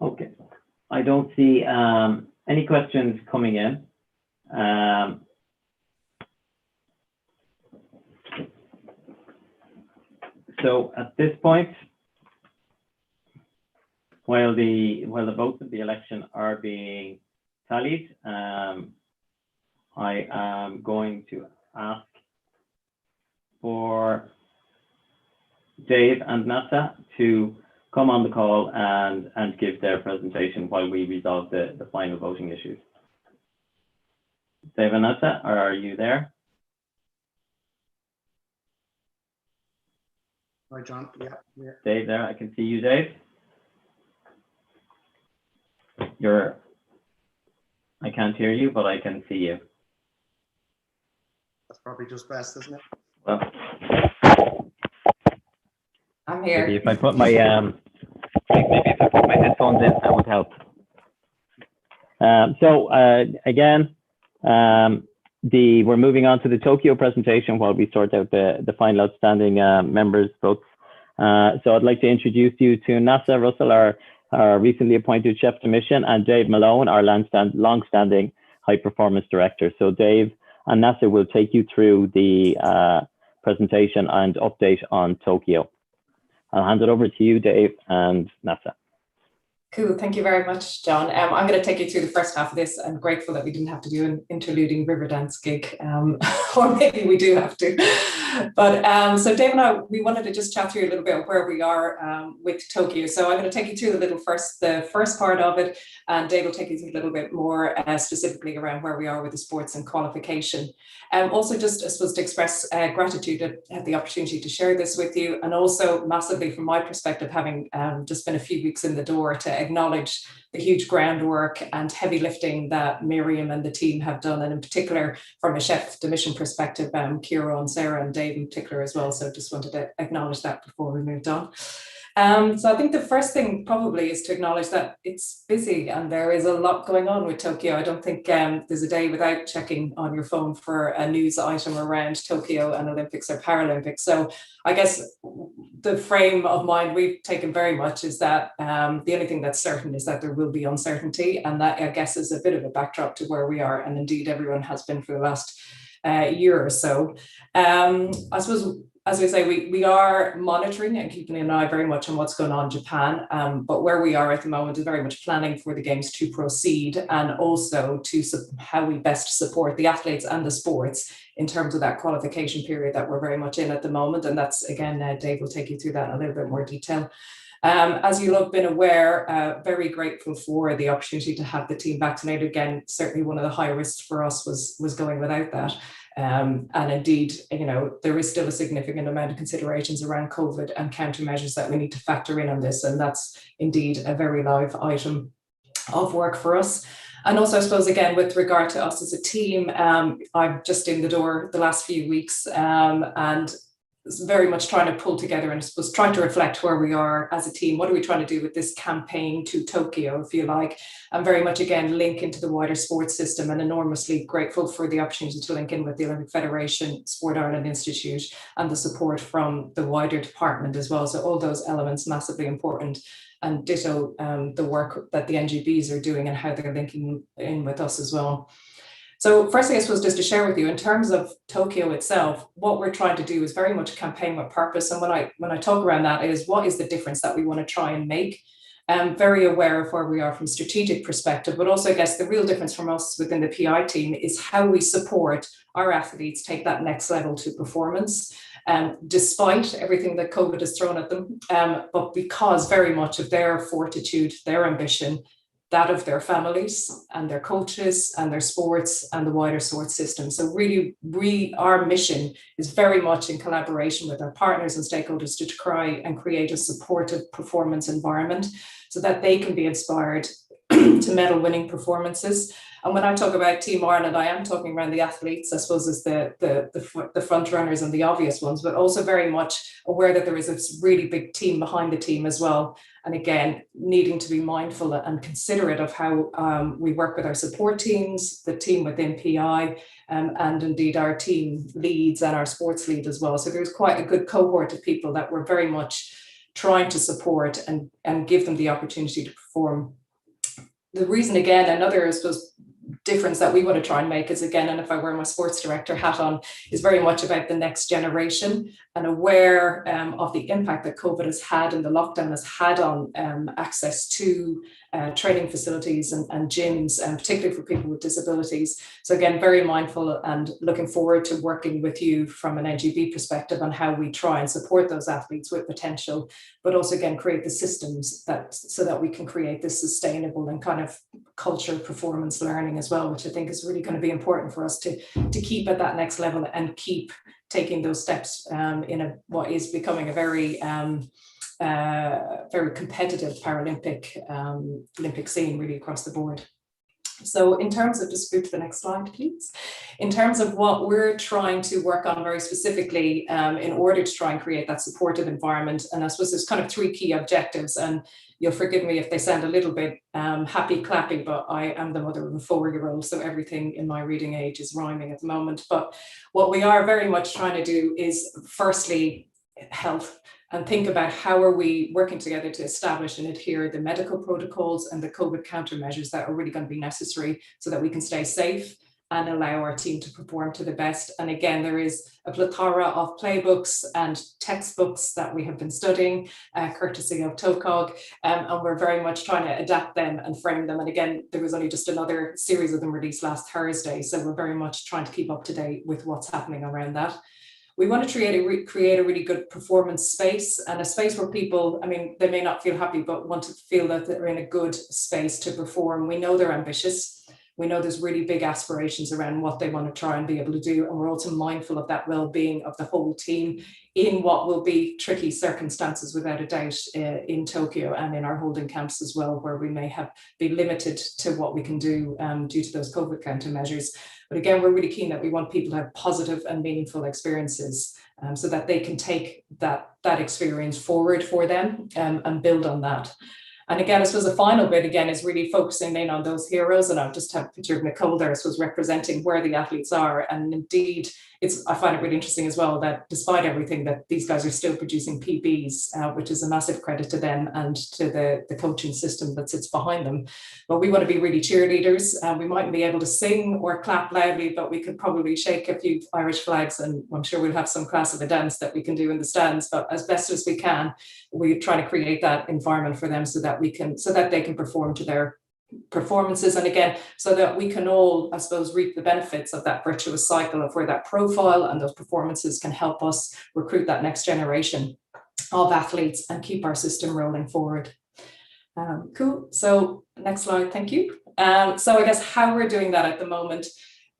Okay, I don't see any questions coming in. So at this point, while the votes of the election are being tallied, I am going to ask for Dave and Nasa to come on the call and give their presentation while we resolve the final voting issues. Dave and Nasa, are you there? Hi, John. Yeah. Dave there, I can see you, Dave. I can't hear you, but I can see you. That's probably just best, isn't it? Well, I'm here. maybe if I put my headphones in, that would help. Again, we're moving on to the Tokyo presentation while we sort out the final outstanding members' votes. So I'd like to introduce you to Nasa Russell, our recently appointed chef de mission, and Dave Malone, our long-standing high performance director. So Dave and Nasa will take you through the presentation and update on Tokyo. I'll hand it over to you, Dave and Nasa. Cool, thank you very much, John. I'm going to take you through the first half of this. I'm grateful that we didn't have to do an interluding river dance gig, or maybe we do have to. But so Dave and I, we wanted to just chat through a little bit of where we are with Tokyo. So I'm going to take you through the first part of it, and Dave will take you through a little bit more specifically around where we are with the sports and qualification. Also just, I suppose, to express gratitude to have the opportunity to share this with you, and also massively from my perspective, having just been a few weeks in the door, to acknowledge the huge groundwork and heavy lifting that Miriam and the team have done, and in particular from a chef de mission perspective, Kira and Sarah and Dave in particular as well. So just wanted to acknowledge that before we moved on. So I think the first thing probably is to acknowledge that it's busy and there is a lot going on with Tokyo. I don't think there's a day without checking on your phone for a news item around Tokyo and Olympics or Paralympics. So I guess the frame of mind we've taken very much is that the only thing that's certain is that there will be uncertainty, and that, I guess, is a bit of a backdrop to where we are, and indeed everyone has been for the last year or so. I suppose, as we say, we are monitoring and keeping an eye very much on what's going on in Japan, but where we are at the moment is very much planning for the games to proceed, and also to how we best support the athletes and the sports in terms of that qualification period that we're very much in at the moment. And that's, again, Dave will take you through that in a little bit more detail. As you'll have been aware, very grateful for the opportunity to have the team vaccinated. Again, certainly one of the high risks for us was going without that. And indeed, you know, there is still a significant amount of considerations around COVID and countermeasures that we need to factor in on this. And that's indeed a very live item of work for us. And also, I suppose, again, with regard to us as a team, I'm just in the door the last few weeks, and very much trying to pull together and I suppose trying to reflect where we are as a team. What are we trying to do with this campaign to Tokyo, if you like? I'm very much, again, link into the wider sports system, and enormously grateful for the opportunity to link in with the Olympic Federation, Sport Ireland Institute, and the support from the wider department as well. So all those elements massively important, and ditto the work that the NGBs are doing and how they're linking in with us as well. So firstly, I suppose just to share with you, in terms of Tokyo itself, what we're trying to do is very much campaign with purpose. And when I talk around that is, what is the difference that we want to try and make? very aware of where we are from a strategic perspective, but also I guess the real difference from us within the PI team is how we support our athletes take that next level to performance, despite everything that COVID has thrown at them, but because very much of their fortitude, their ambition, that of their families and their coaches and their sports and the wider sports system. So really, our mission is very much in collaboration with our partners and stakeholders to try and create a supportive performance environment so that they can be inspired to medal winning performances. And when I talk about Team Ireland, I am talking around the athletes, I suppose, as the front runners and the obvious ones, but also very much aware that there is a really big team behind the team as well. And again, needing to be mindful and considerate of how we work with our support teams, the team within PI, and indeed our team leads and our sports lead as well. So there's quite a good cohort of people that we're very much trying to support and give them the opportunity to perform. The reason, again, another, I suppose, difference that we want to try and make is, again, and if I wear my sports director hat on, is very much about the next generation and aware of the impact that COVID has had and the lockdown has had on access to training facilities and gyms, and particularly for people with disabilities. So again, very mindful and looking forward to working with you from an NGB perspective on how we try and support those athletes with potential, but also again create the systems that so that we can create this sustainable and kind of culture performance learning as well, which I think is really going to be important for us to keep at that next level and keep taking those steps in what is becoming a very very competitive Paralympic Olympic scene really across the board. So in terms of, just move to the next slide, please. In terms of what we're trying to work on very specifically in order to try and create that supportive environment, and I suppose there's kind of three key objectives, and you'll forgive me if they sound a little bit happy clappy, but I am the mother of a 4-year-old, so everything in my reading age is rhyming at the moment. But what we are very much trying to do is firstly health, and think about how are we working together to establish and adhere the medical protocols and the COVID countermeasures that are really going to be necessary so that we can stay safe and allow our team to perform to the best. And again, there is a plethora of playbooks and textbooks that we have been studying, courtesy of TOCOG, and we're very much trying to adapt them and frame them. And again, there was only just another series of them released last Thursday, so we're very much trying to keep up to date with what's happening around that. We want to create a really good performance space, and a space where people, I mean, they may not feel happy, but want to feel that they're in a good space to perform. We know they're ambitious. We know there's really big aspirations around what they want to try and be able to do. And we're also mindful of that well-being of the whole team in what will be tricky circumstances, without a doubt, in Tokyo and in our holding camps as well, where we may be limited to what we can do due to those COVID countermeasures. But again, we're really keen that we want people to have positive and meaningful experiences so that they can take that experience forward for them and build on that. And again, I suppose the final bit again is really focusing in on those heroes. And I've just had a picture of Nicole there, I suppose, representing where the athletes are. And indeed, I find it really interesting as well that despite everything, that these guys are still producing PBs, which is a massive credit to them and to the coaching system that sits behind them. But we want to be really cheerleaders. We mightn't be able to sing or clap loudly, but we could probably shake a few Irish flags, and I'm sure we'll have some class of a dance that we can do in the stands. But as best as we can, we're trying to create that environment for them so that they can perform to their performances, and again, so that we can all, I suppose, reap the benefits of that virtuous cycle of where that profile and those performances can help us recruit that next generation of athletes and keep our system rolling forward. Cool. So next slide, thank you. So I guess how we're doing that at the moment,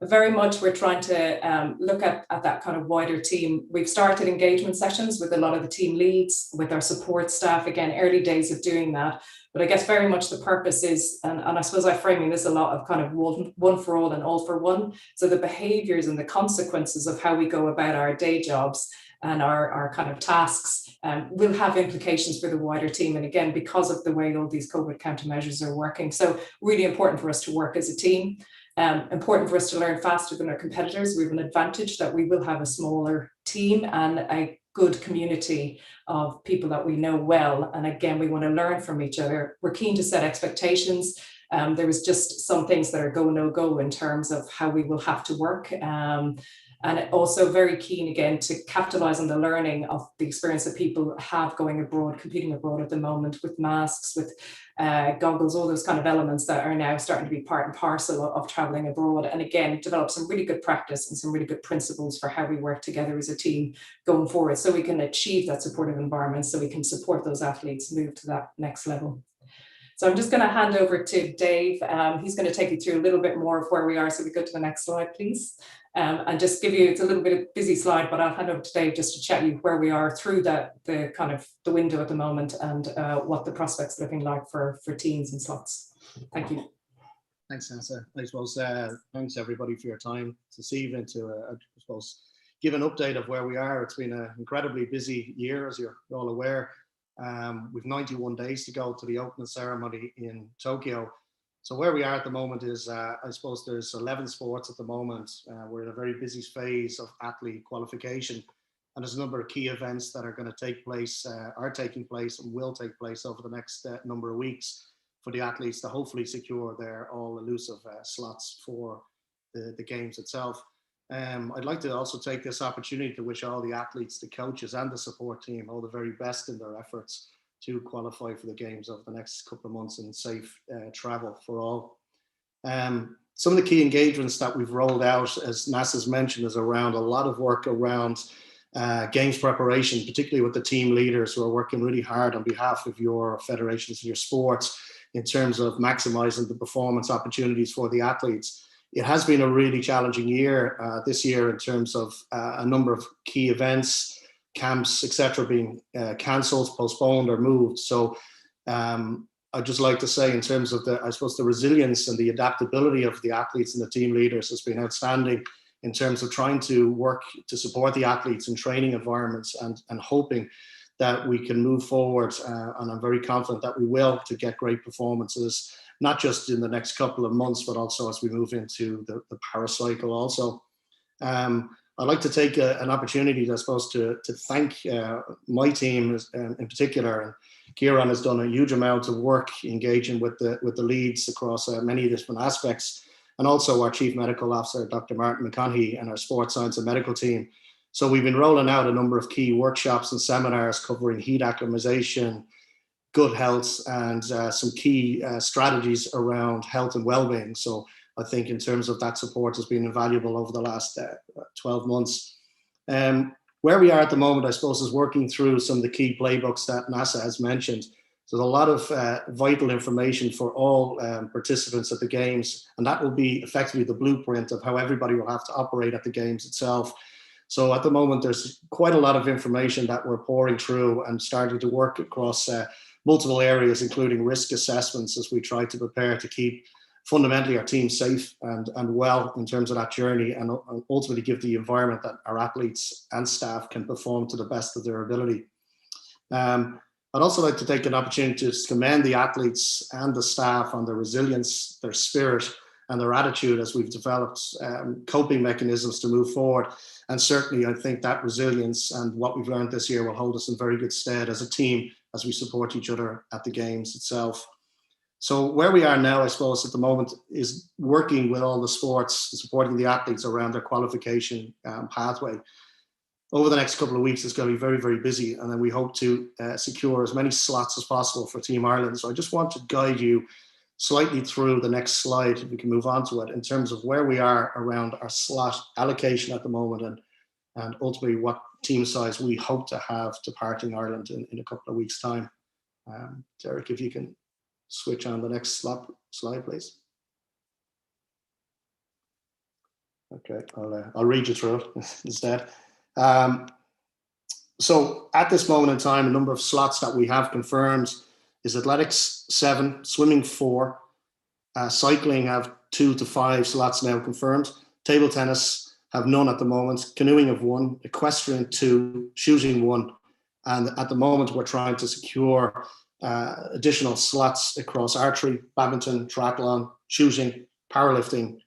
very much we're trying to look at that kind of wider team. We've started engagement sessions with a lot of the team leads, with our support staff, again, early days of doing that. But I guess very much the purpose is, and I suppose I'm framing this a lot of kind of one for all and all for one. So the behaviors and the consequences of how we go about our day jobs and our kind of tasks will have implications for the wider team. And again, because of the way all these COVID countermeasures are working. So really important for us to work as a team. Important for us to learn faster than our competitors. We have an advantage that we will have a smaller team and a good community of people that we know well. And again, we want to learn from each other. We're keen to set expectations. There was just some things that are go, no go in terms of how we will have to work. And also very keen again to capitalize on the learning of the experience that people have going abroad, competing abroad at the moment, with masks, with goggles, all those kind of elements that are now starting to be part and parcel of traveling abroad. And again, develop some really good practice and some really good principles for how we work together as a team going forward, so we can achieve that supportive environment, so we can support those athletes move to that next level. So I'm just going to hand over to Dave. He's going to take you through a little bit more of where we are. So we go to the next slide, please. And just give you, it's a little bit of a busy slide, but I'll hand over to Dave just to chat you where we are through the kind of the window at the moment, and what the prospects are looking like for teams and slots. Thank you. Thanks, Nessa. I suppose thanks everybody for your time this evening to, I suppose, give an update of where we are. It's been an incredibly busy year, as you're all aware. We've 91 days to go to the opening ceremony in Tokyo. So where we are at the moment is, I suppose there's 11 sports at the moment. We're in a very busy phase of athlete qualification, and there's a number of key events that are going to take place, are taking place and will take place over the next number of weeks for the athletes to hopefully secure their all elusive slots for the games itself. I'd like to also take this opportunity to wish all the athletes, the coaches and the support team all the very best in their efforts to qualify for the games over the next couple of months in safe travel for all. Some of the key engagements that we've rolled out, as Nassa's mentioned, is around a lot of work around games preparation, particularly with the team leaders who are working really hard on behalf of your federations and your sports in terms of maximizing the performance opportunities for the athletes. It has been a really challenging year this year in terms of a number of key events, camps, etc., being cancelled, postponed, or moved. So I'd just like to say, in terms of the, I suppose, the resilience and the adaptability of the athletes and the team leaders has been outstanding in terms of trying to work to support the athletes in training environments and hoping that we can move forward. And I'm very confident that we will, to get great performances, not just in the next couple of months, but also as we move into the paracycle also. I'd like to take an opportunity, I suppose, to thank my team in particular. Kieran has done a huge amount of work engaging with the leads across many different aspects, and also our Chief Medical Officer, Dr. Martin McConaughey, and our Sports Science and Medical team. So we've been rolling out a number of key workshops and seminars covering heat acclimatization, good health, and some key strategies around health and well-being. So I think in terms of that support has been invaluable over the last 12 months. Where we are at the moment, I suppose, is working through some of the key playbooks that NASA has mentioned. So there's a lot of vital information for all participants at the Games, and that will be effectively the blueprint of how everybody will have to operate at the Games itself. So at the moment, there's quite a lot of information that we're pouring through and starting to work across multiple areas, including risk assessments, as we try to prepare to keep fundamentally our team safe and well in terms of that journey, and ultimately give the environment that our athletes and staff can perform to the best of their ability. I'd also like to take an opportunity to commend the athletes and the staff on their resilience, their spirit, and their attitude as we've developed coping mechanisms to move forward. And certainly I think that resilience and what we've learned this year will hold us in very good stead as a team as we support each other at the Games itself. So where we are now, I suppose, at the moment is working with all the sports, supporting the athletes around their qualification pathway. Over the next couple of weeks, it's going to be very, very busy. And then we hope to secure as many slots as possible for Team Ireland. So I just want to guide you slightly through the next slide, if we can move on to it, in terms of where we are around our slot allocation at the moment, and ultimately what team size we hope to have departing Ireland in a couple of weeks' time. Derek, if you can switch on the next slide, please. Okay, I'll read you through it instead. So at this moment in time, a number of slots that we have confirmed is athletics 7, swimming 4, cycling have 2 to 5 slots now confirmed, table tennis have none at the moment, canoeing have 1, equestrian 2, shooting 1, and at the moment we're trying to secure additional slots across archery, badminton, triathlon, shooting, powerlifting,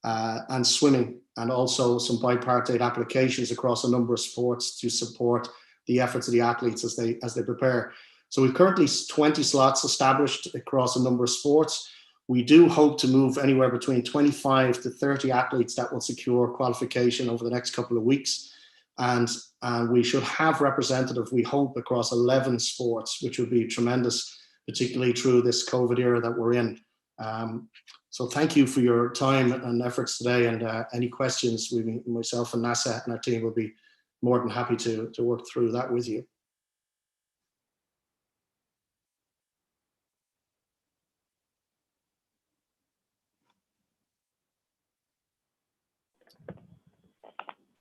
and swimming, and also some bipartite applications across a number of sports to support the efforts of the athletes as they prepare. So we've currently 20 slots established across a number of sports. We do hope to move anywhere between 25 to 30 athletes that will secure qualification over the next couple of weeks. And we should have representative, we hope, across 11 sports, which would be tremendous, particularly through this COVID era that we're in. So thank you for your time and efforts today, and any questions, myself and NASA and our team will be more than happy to work through that with you.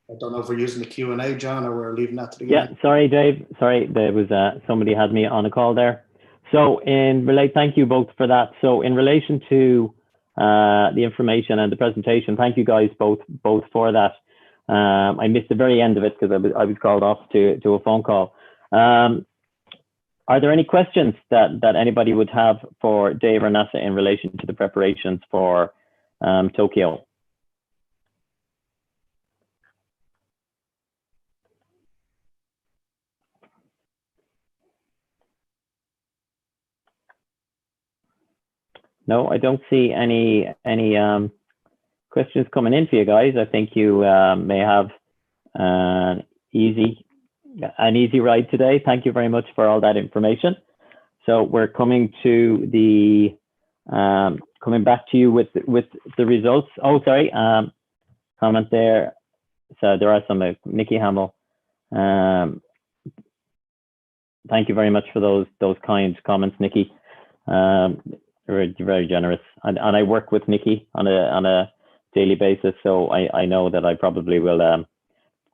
I don't know if we're using the Q&A, John, or we're leaving that to the end. Yeah, sorry, Dave. Sorry, there was somebody had me on a call there. So thank you both for that. So in relation to the information and the presentation, thank you guys both for that. I missed the very end of it because I was called off to a phone call. Are there any questions that anybody would have for Dave or NASA in relation to the preparations for Tokyo? No, I don't see any questions coming in for you guys. I think you may have an easy ride today. Thank you very much for all that information. So we're coming to the coming back to you with the results. Oh, sorry, comment there. So there are some Nikki Hamill. Thank you very much for those kind comments, Nikki. Very, very generous, and I work with Nikki on a daily basis, so I know that I probably will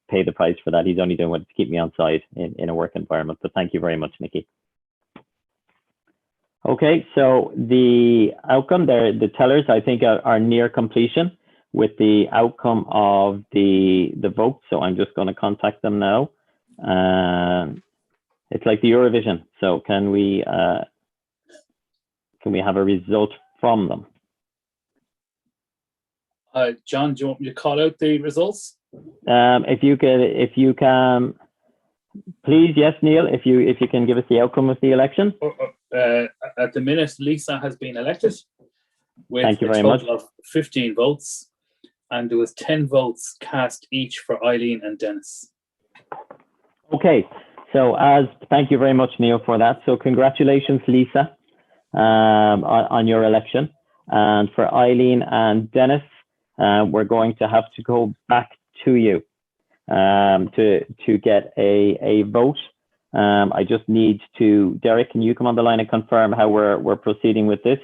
pay the price for that. He's only doing it to keep me on side in a work environment, but thank you very much, Nikki. Okay, so the outcome there, the tellers, I think are near completion with the outcome of the vote. So I'm just going to contact them now. It's like the Eurovision. So can we have a result from them? John, do you want me to call out the results? If you can, please, yes, Neil. If you can give us the outcome of the election. At the minute, Lisa has been elected with Thank you very a much. total of 15 votes, and there was 10 votes cast each for Eileen and Dennis. Okay, so thank you very much, Neil, for that. So congratulations, Lisa, on your election. And for Eileen and Dennis, we're going to have to go back to you to get a vote. I just need to, Derek, can you come on the line and confirm how we're proceeding with this?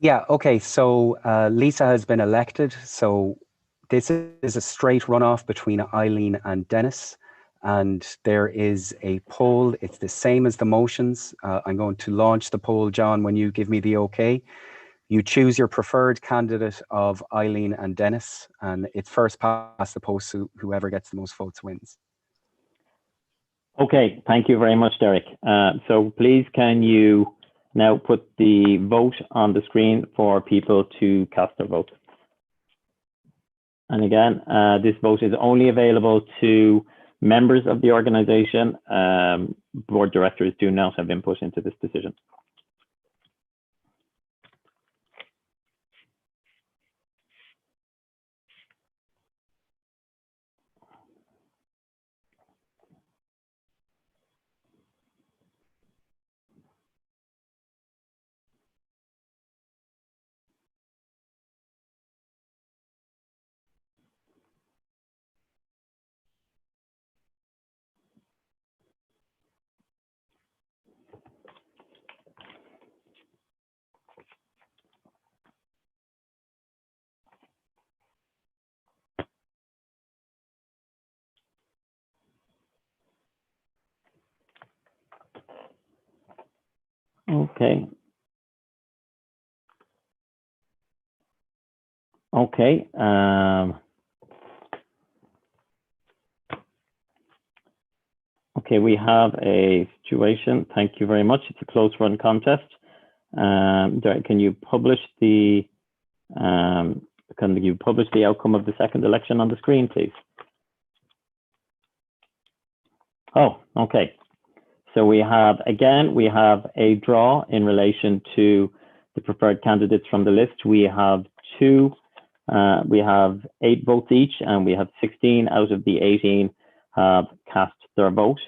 Yeah, okay, so Lisa has been elected. So this is a straight runoff between Eileen and Dennis. And there is a poll. It's the same as the motions. I'm going to launch the poll, John, when you give me the okay. You choose your preferred candidate of Eileen and Dennis, and it's first past the post, so whoever gets the most votes wins. Okay, thank you very much, Derek. So please, can you now put the vote on the screen for people to cast their vote? And again, this vote is only available to members of the organization. Board directors do not have input into this decision. Okay. Okay. Okay, we have a situation. Thank you very much. It's a close run contest. Derek, can you publish the outcome of the second election on the screen, please? Oh, okay. So we have a draw in relation to the preferred candidates from the list. We have 8 votes each, and we have 16 out of the 18 have cast their vote.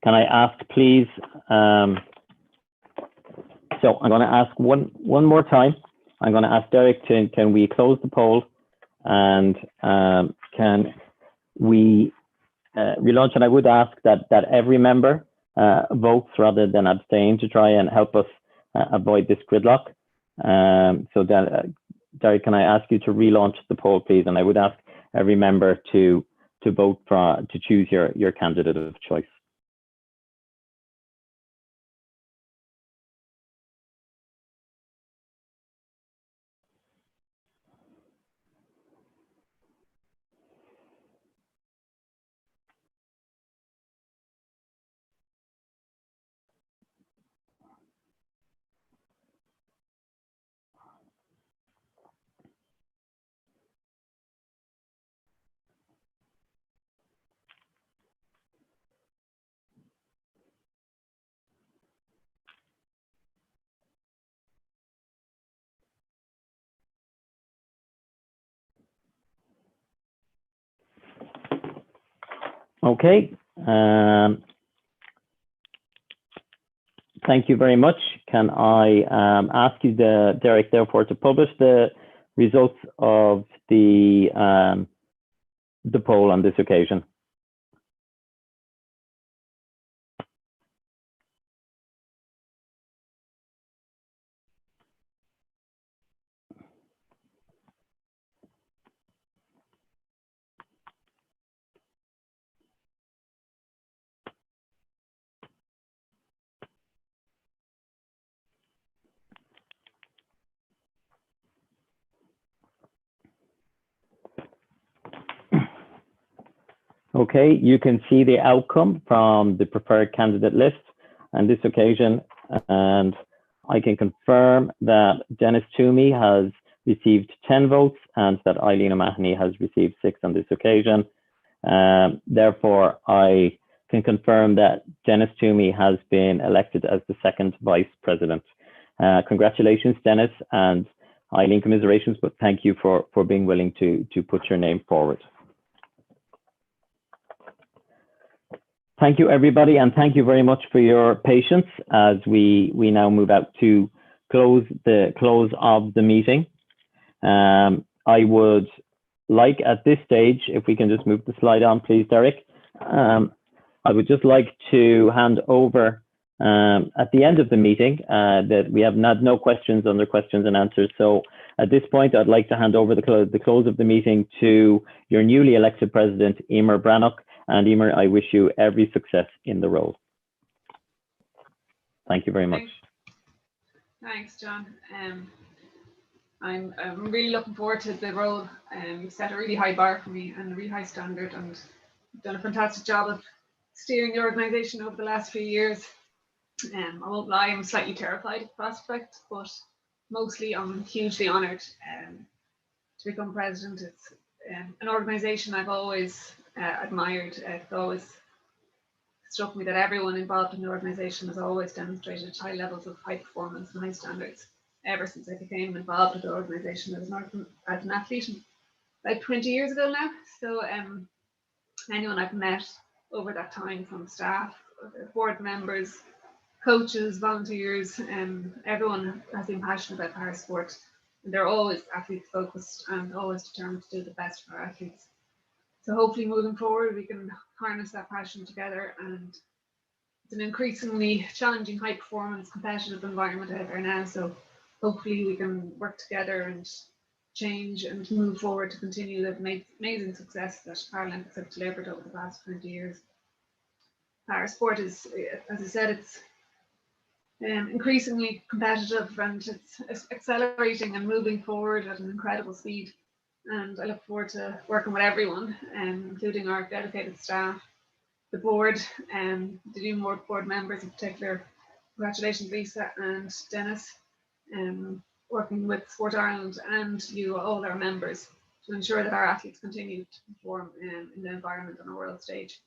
Can I ask, please? So I'm going to ask one more time. I'm going to ask Derek, can we close the poll, and can we relaunch? And I would ask that every member votes rather than abstain to try and help us avoid this gridlock. So Derek, can I ask you to relaunch the poll, please? And I would ask every member to vote to choose your candidate of choice. Okay. Thank you very much. Can I ask you, Derek, therefore, to publish the results of the poll on this occasion? Okay, you can see the outcome from the preferred candidate list on this occasion, and I can confirm that Dennis Toomey has received 10 votes and that Eileen O'Mahony has received 6 on this occasion. Therefore, I can confirm that Dennis Toomey has been elected as the second vice president. Congratulations, Dennis, and Eileen, commiserations, but thank you for being willing to put your name forward. Thank you, everybody, and thank you very much for your patience as we now move out to close of the meeting. I would like at this stage, if we can just move the slide on, please, Derek. I would just like to hand over at the end of the meeting that we have had no questions under questions and answers. So at this point, I'd like to hand over the close of the meeting to your newly elected president, Emer Brannock. And Emer, I wish you every success in the role. Thank you very much. Thanks, John. I'm really looking forward to the role. You've set a really high bar for me and a really high standard, and done a fantastic job of steering the organisation over the last few years. I won't lie, I'm slightly terrified of the prospect, but mostly I'm hugely honoured to become president. It's an organisation I've always admired. It's always struck me that everyone involved in the organisation has always demonstrated high levels of high performance and high standards ever since I became involved with the organisation as an athlete about 20 years ago now. So anyone I've met over that time, from staff, board members, coaches, volunteers, everyone has been passionate about parasport, and they're always athlete focused and always determined to do the best for our athletes. So hopefully moving forward, we can harness that passion together, and it's an increasingly challenging, high performance, competitive environment out there now. So hopefully we can work together and change and move forward to continue the amazing success that Paralympics have delivered over the past 20 years. Parasport is, as I said, it's increasingly competitive, and it's accelerating and moving forward at an incredible speed. And I look forward to working with everyone, including our dedicated staff, the board, the new board members in particular. Congratulations, Lisa and Dennis, working with Sport Ireland and you, all our members, to ensure that our athletes continue to perform in the environment on a world stage.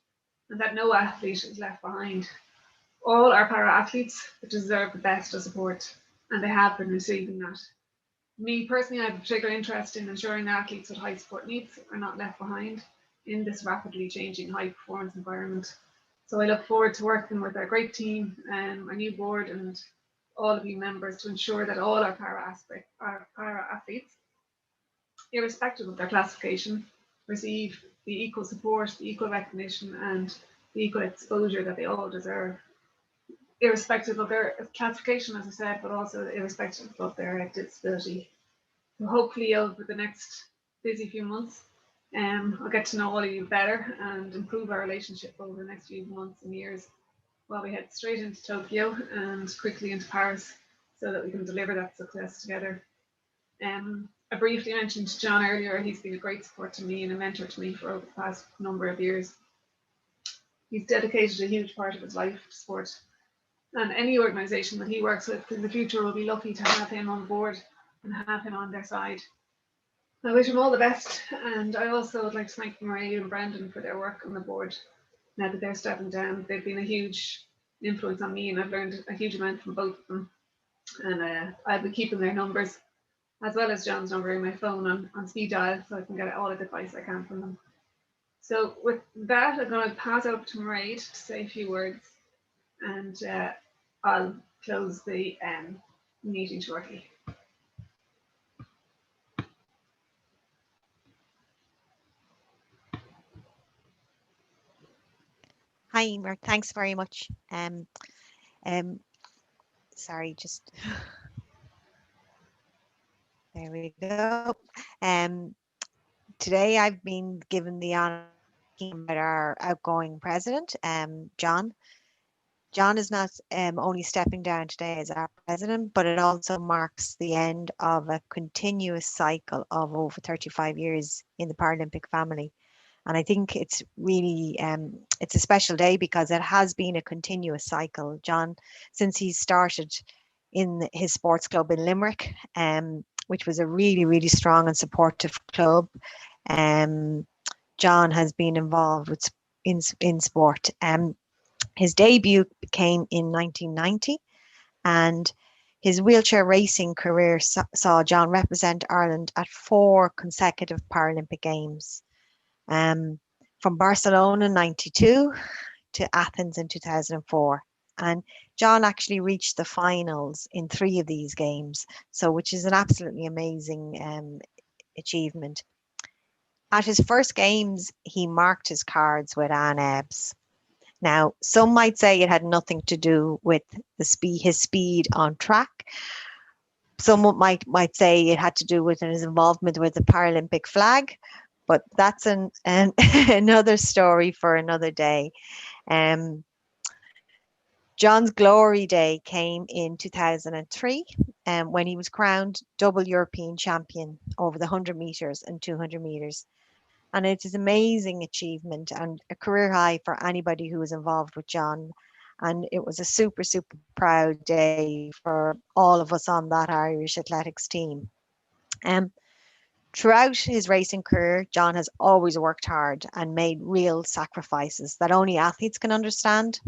and that no athlete is left behind. All our para-athletes deserve the best of support, and they have been receiving that. Me personally, I have a particular interest in ensuring that athletes with high support needs are not left behind in this rapidly changing high performance environment. So I look forward to working with our great team, our new board, and all of you members to ensure that all our para-athletes, irrespective of their classification, receive the equal support, the equal recognition, and the equal exposure that they all deserve, irrespective of their classification, as I said, but also irrespective of their disability. So hopefully over the next busy few months, I'll get to know all of you better and improve our relationship over the next few months and years while we head straight into Tokyo and quickly into Paris so that we can deliver that success together. I briefly mentioned John earlier. He's been a great support to me and a mentor to me for over the past number of years. He's dedicated a huge part of his life to sport, and any organisation that he works with in the future will be lucky to have him on board and have him on their side. I wish him all the best, and I also would like to thank Maria and Brendan for their work on the board. Now that they're stepping down, they've been a huge influence on me, and I've learned a huge amount from both of them. And I'll be keeping their numbers, as well as John's number in my phone on speed dial, so I can get all the advice I can from them. So with that, I'm going to pass over to Mairead to say a few words, and I'll close the meeting shortly. Hi, Emer. Thanks very much. Sorry, just there we go. Today I've been given the honor by our outgoing president, John. John is not only stepping down today as our president, but it also marks the end of a continuous cycle of over 35 years in the Paralympic family. And I think it's really, it's a special day because it has been a continuous cycle. John, since he started in his sports club in Limerick, which was a really, really strong and supportive club, John has been involved with in sport. His debut came in 1990, and his wheelchair racing career saw John represent Ireland at 4 consecutive Paralympic Games. From Barcelona in 92 to Athens in 2004. And John actually reached the finals in 3 of these games, so which is an absolutely amazing achievement. At his first games, he marked his cards with Anne Ebbs. Now, some might say it had nothing to do with his speed on track. Some might say it had to do with his involvement with the Paralympic flag, but that's another story for another day. John's glory day came in 2003 when he was crowned double European champion over the 100 meters and 200 meters. And it is an amazing achievement and a career high for anybody who was involved with John. And it was a super, super proud day for all of us on that Irish athletics team. Throughout his racing career, John has always worked hard and made real sacrifices that only athletes can understand.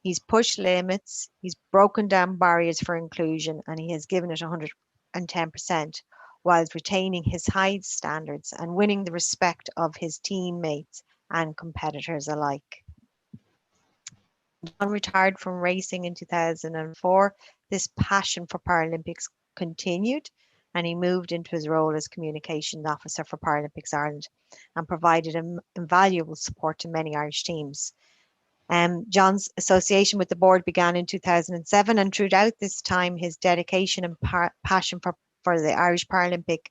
He's pushed limits, he's broken down barriers for inclusion, and he has given it 110%, whilst retaining his high standards and winning the respect of his teammates and competitors alike. John retired from racing in 2004. This passion for Paralympics continued, and he moved into his role as Communications Officer for Paralympics Ireland and provided invaluable support to many Irish teams. John's association with the board began in 2007, and throughout this time, his dedication and passion for the Irish Paralympic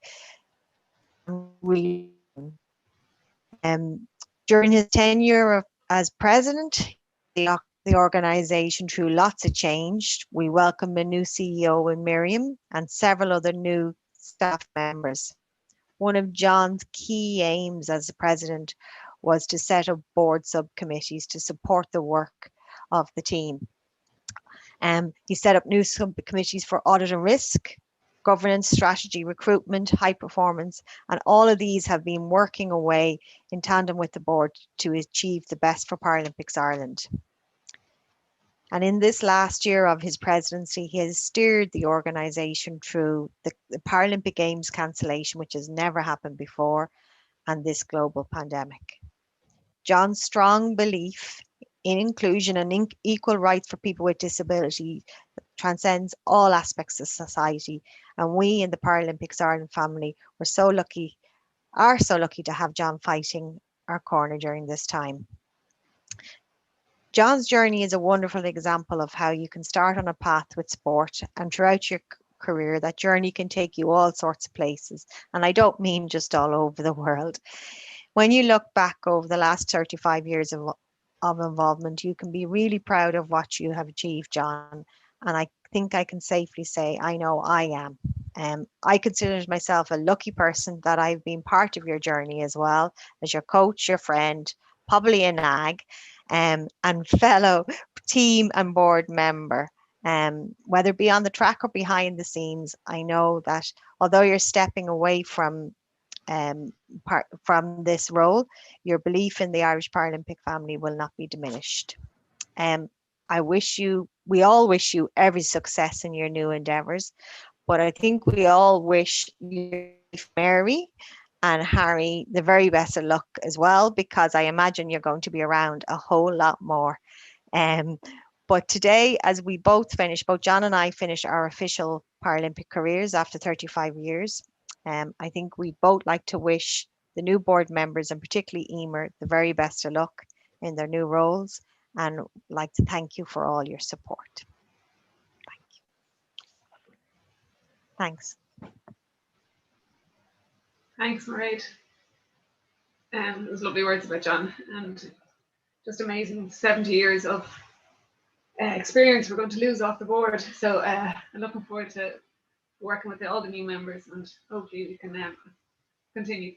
during his tenure as president, the organisation through lots of change. We welcomed a new CEO in Miriam and several other new staff members. One of John's key aims as the president was to set up board subcommittees to support the work of the team. He set up new subcommittees for audit and risk, governance, strategy, recruitment, high performance, and all of these have been working away in tandem with the board to achieve the best for Paralympics Ireland. And in this last year of his presidency, he has steered the organisation through the Paralympic Games cancellation, which has never happened before, and this global pandemic. John's strong belief in inclusion and equal rights for people with disability transcends all aspects of society. And we in the Paralympics Ireland family are so lucky to have John fighting our corner during this time. John's journey is a wonderful example of how you can start on a path with sport, and throughout your career, that journey can take you all sorts of places. And I don't mean just all over the world. When you look back over the last 35 years of involvement, you can be really proud of what you have achieved, John. And I think I can safely say, I know I am. I consider myself a lucky person that I've been part of your journey as well, as your coach, your friend, probably a nag, and fellow team and board member. Whether it be on the track or behind the scenes, I know that although you're stepping away from this role, your belief in the Irish Paralympic family will not be diminished. We all wish you every success in your new endeavours, but I think we all wish Mary and Harry the very best of luck as well, because I imagine you're going to be around a whole lot more. But today, as we both John and I finish our official Paralympic careers after 35 years, I think we'd both like to wish the new board members, and particularly Emer, the very best of luck in their new roles, and like to thank you for all your support. Thank you. Thanks. Thanks, Mairead. It was lovely words about John, and just amazing 70 years of experience we're going to lose off the board. So I'm looking forward to working with all the new members, and hopefully we can continue.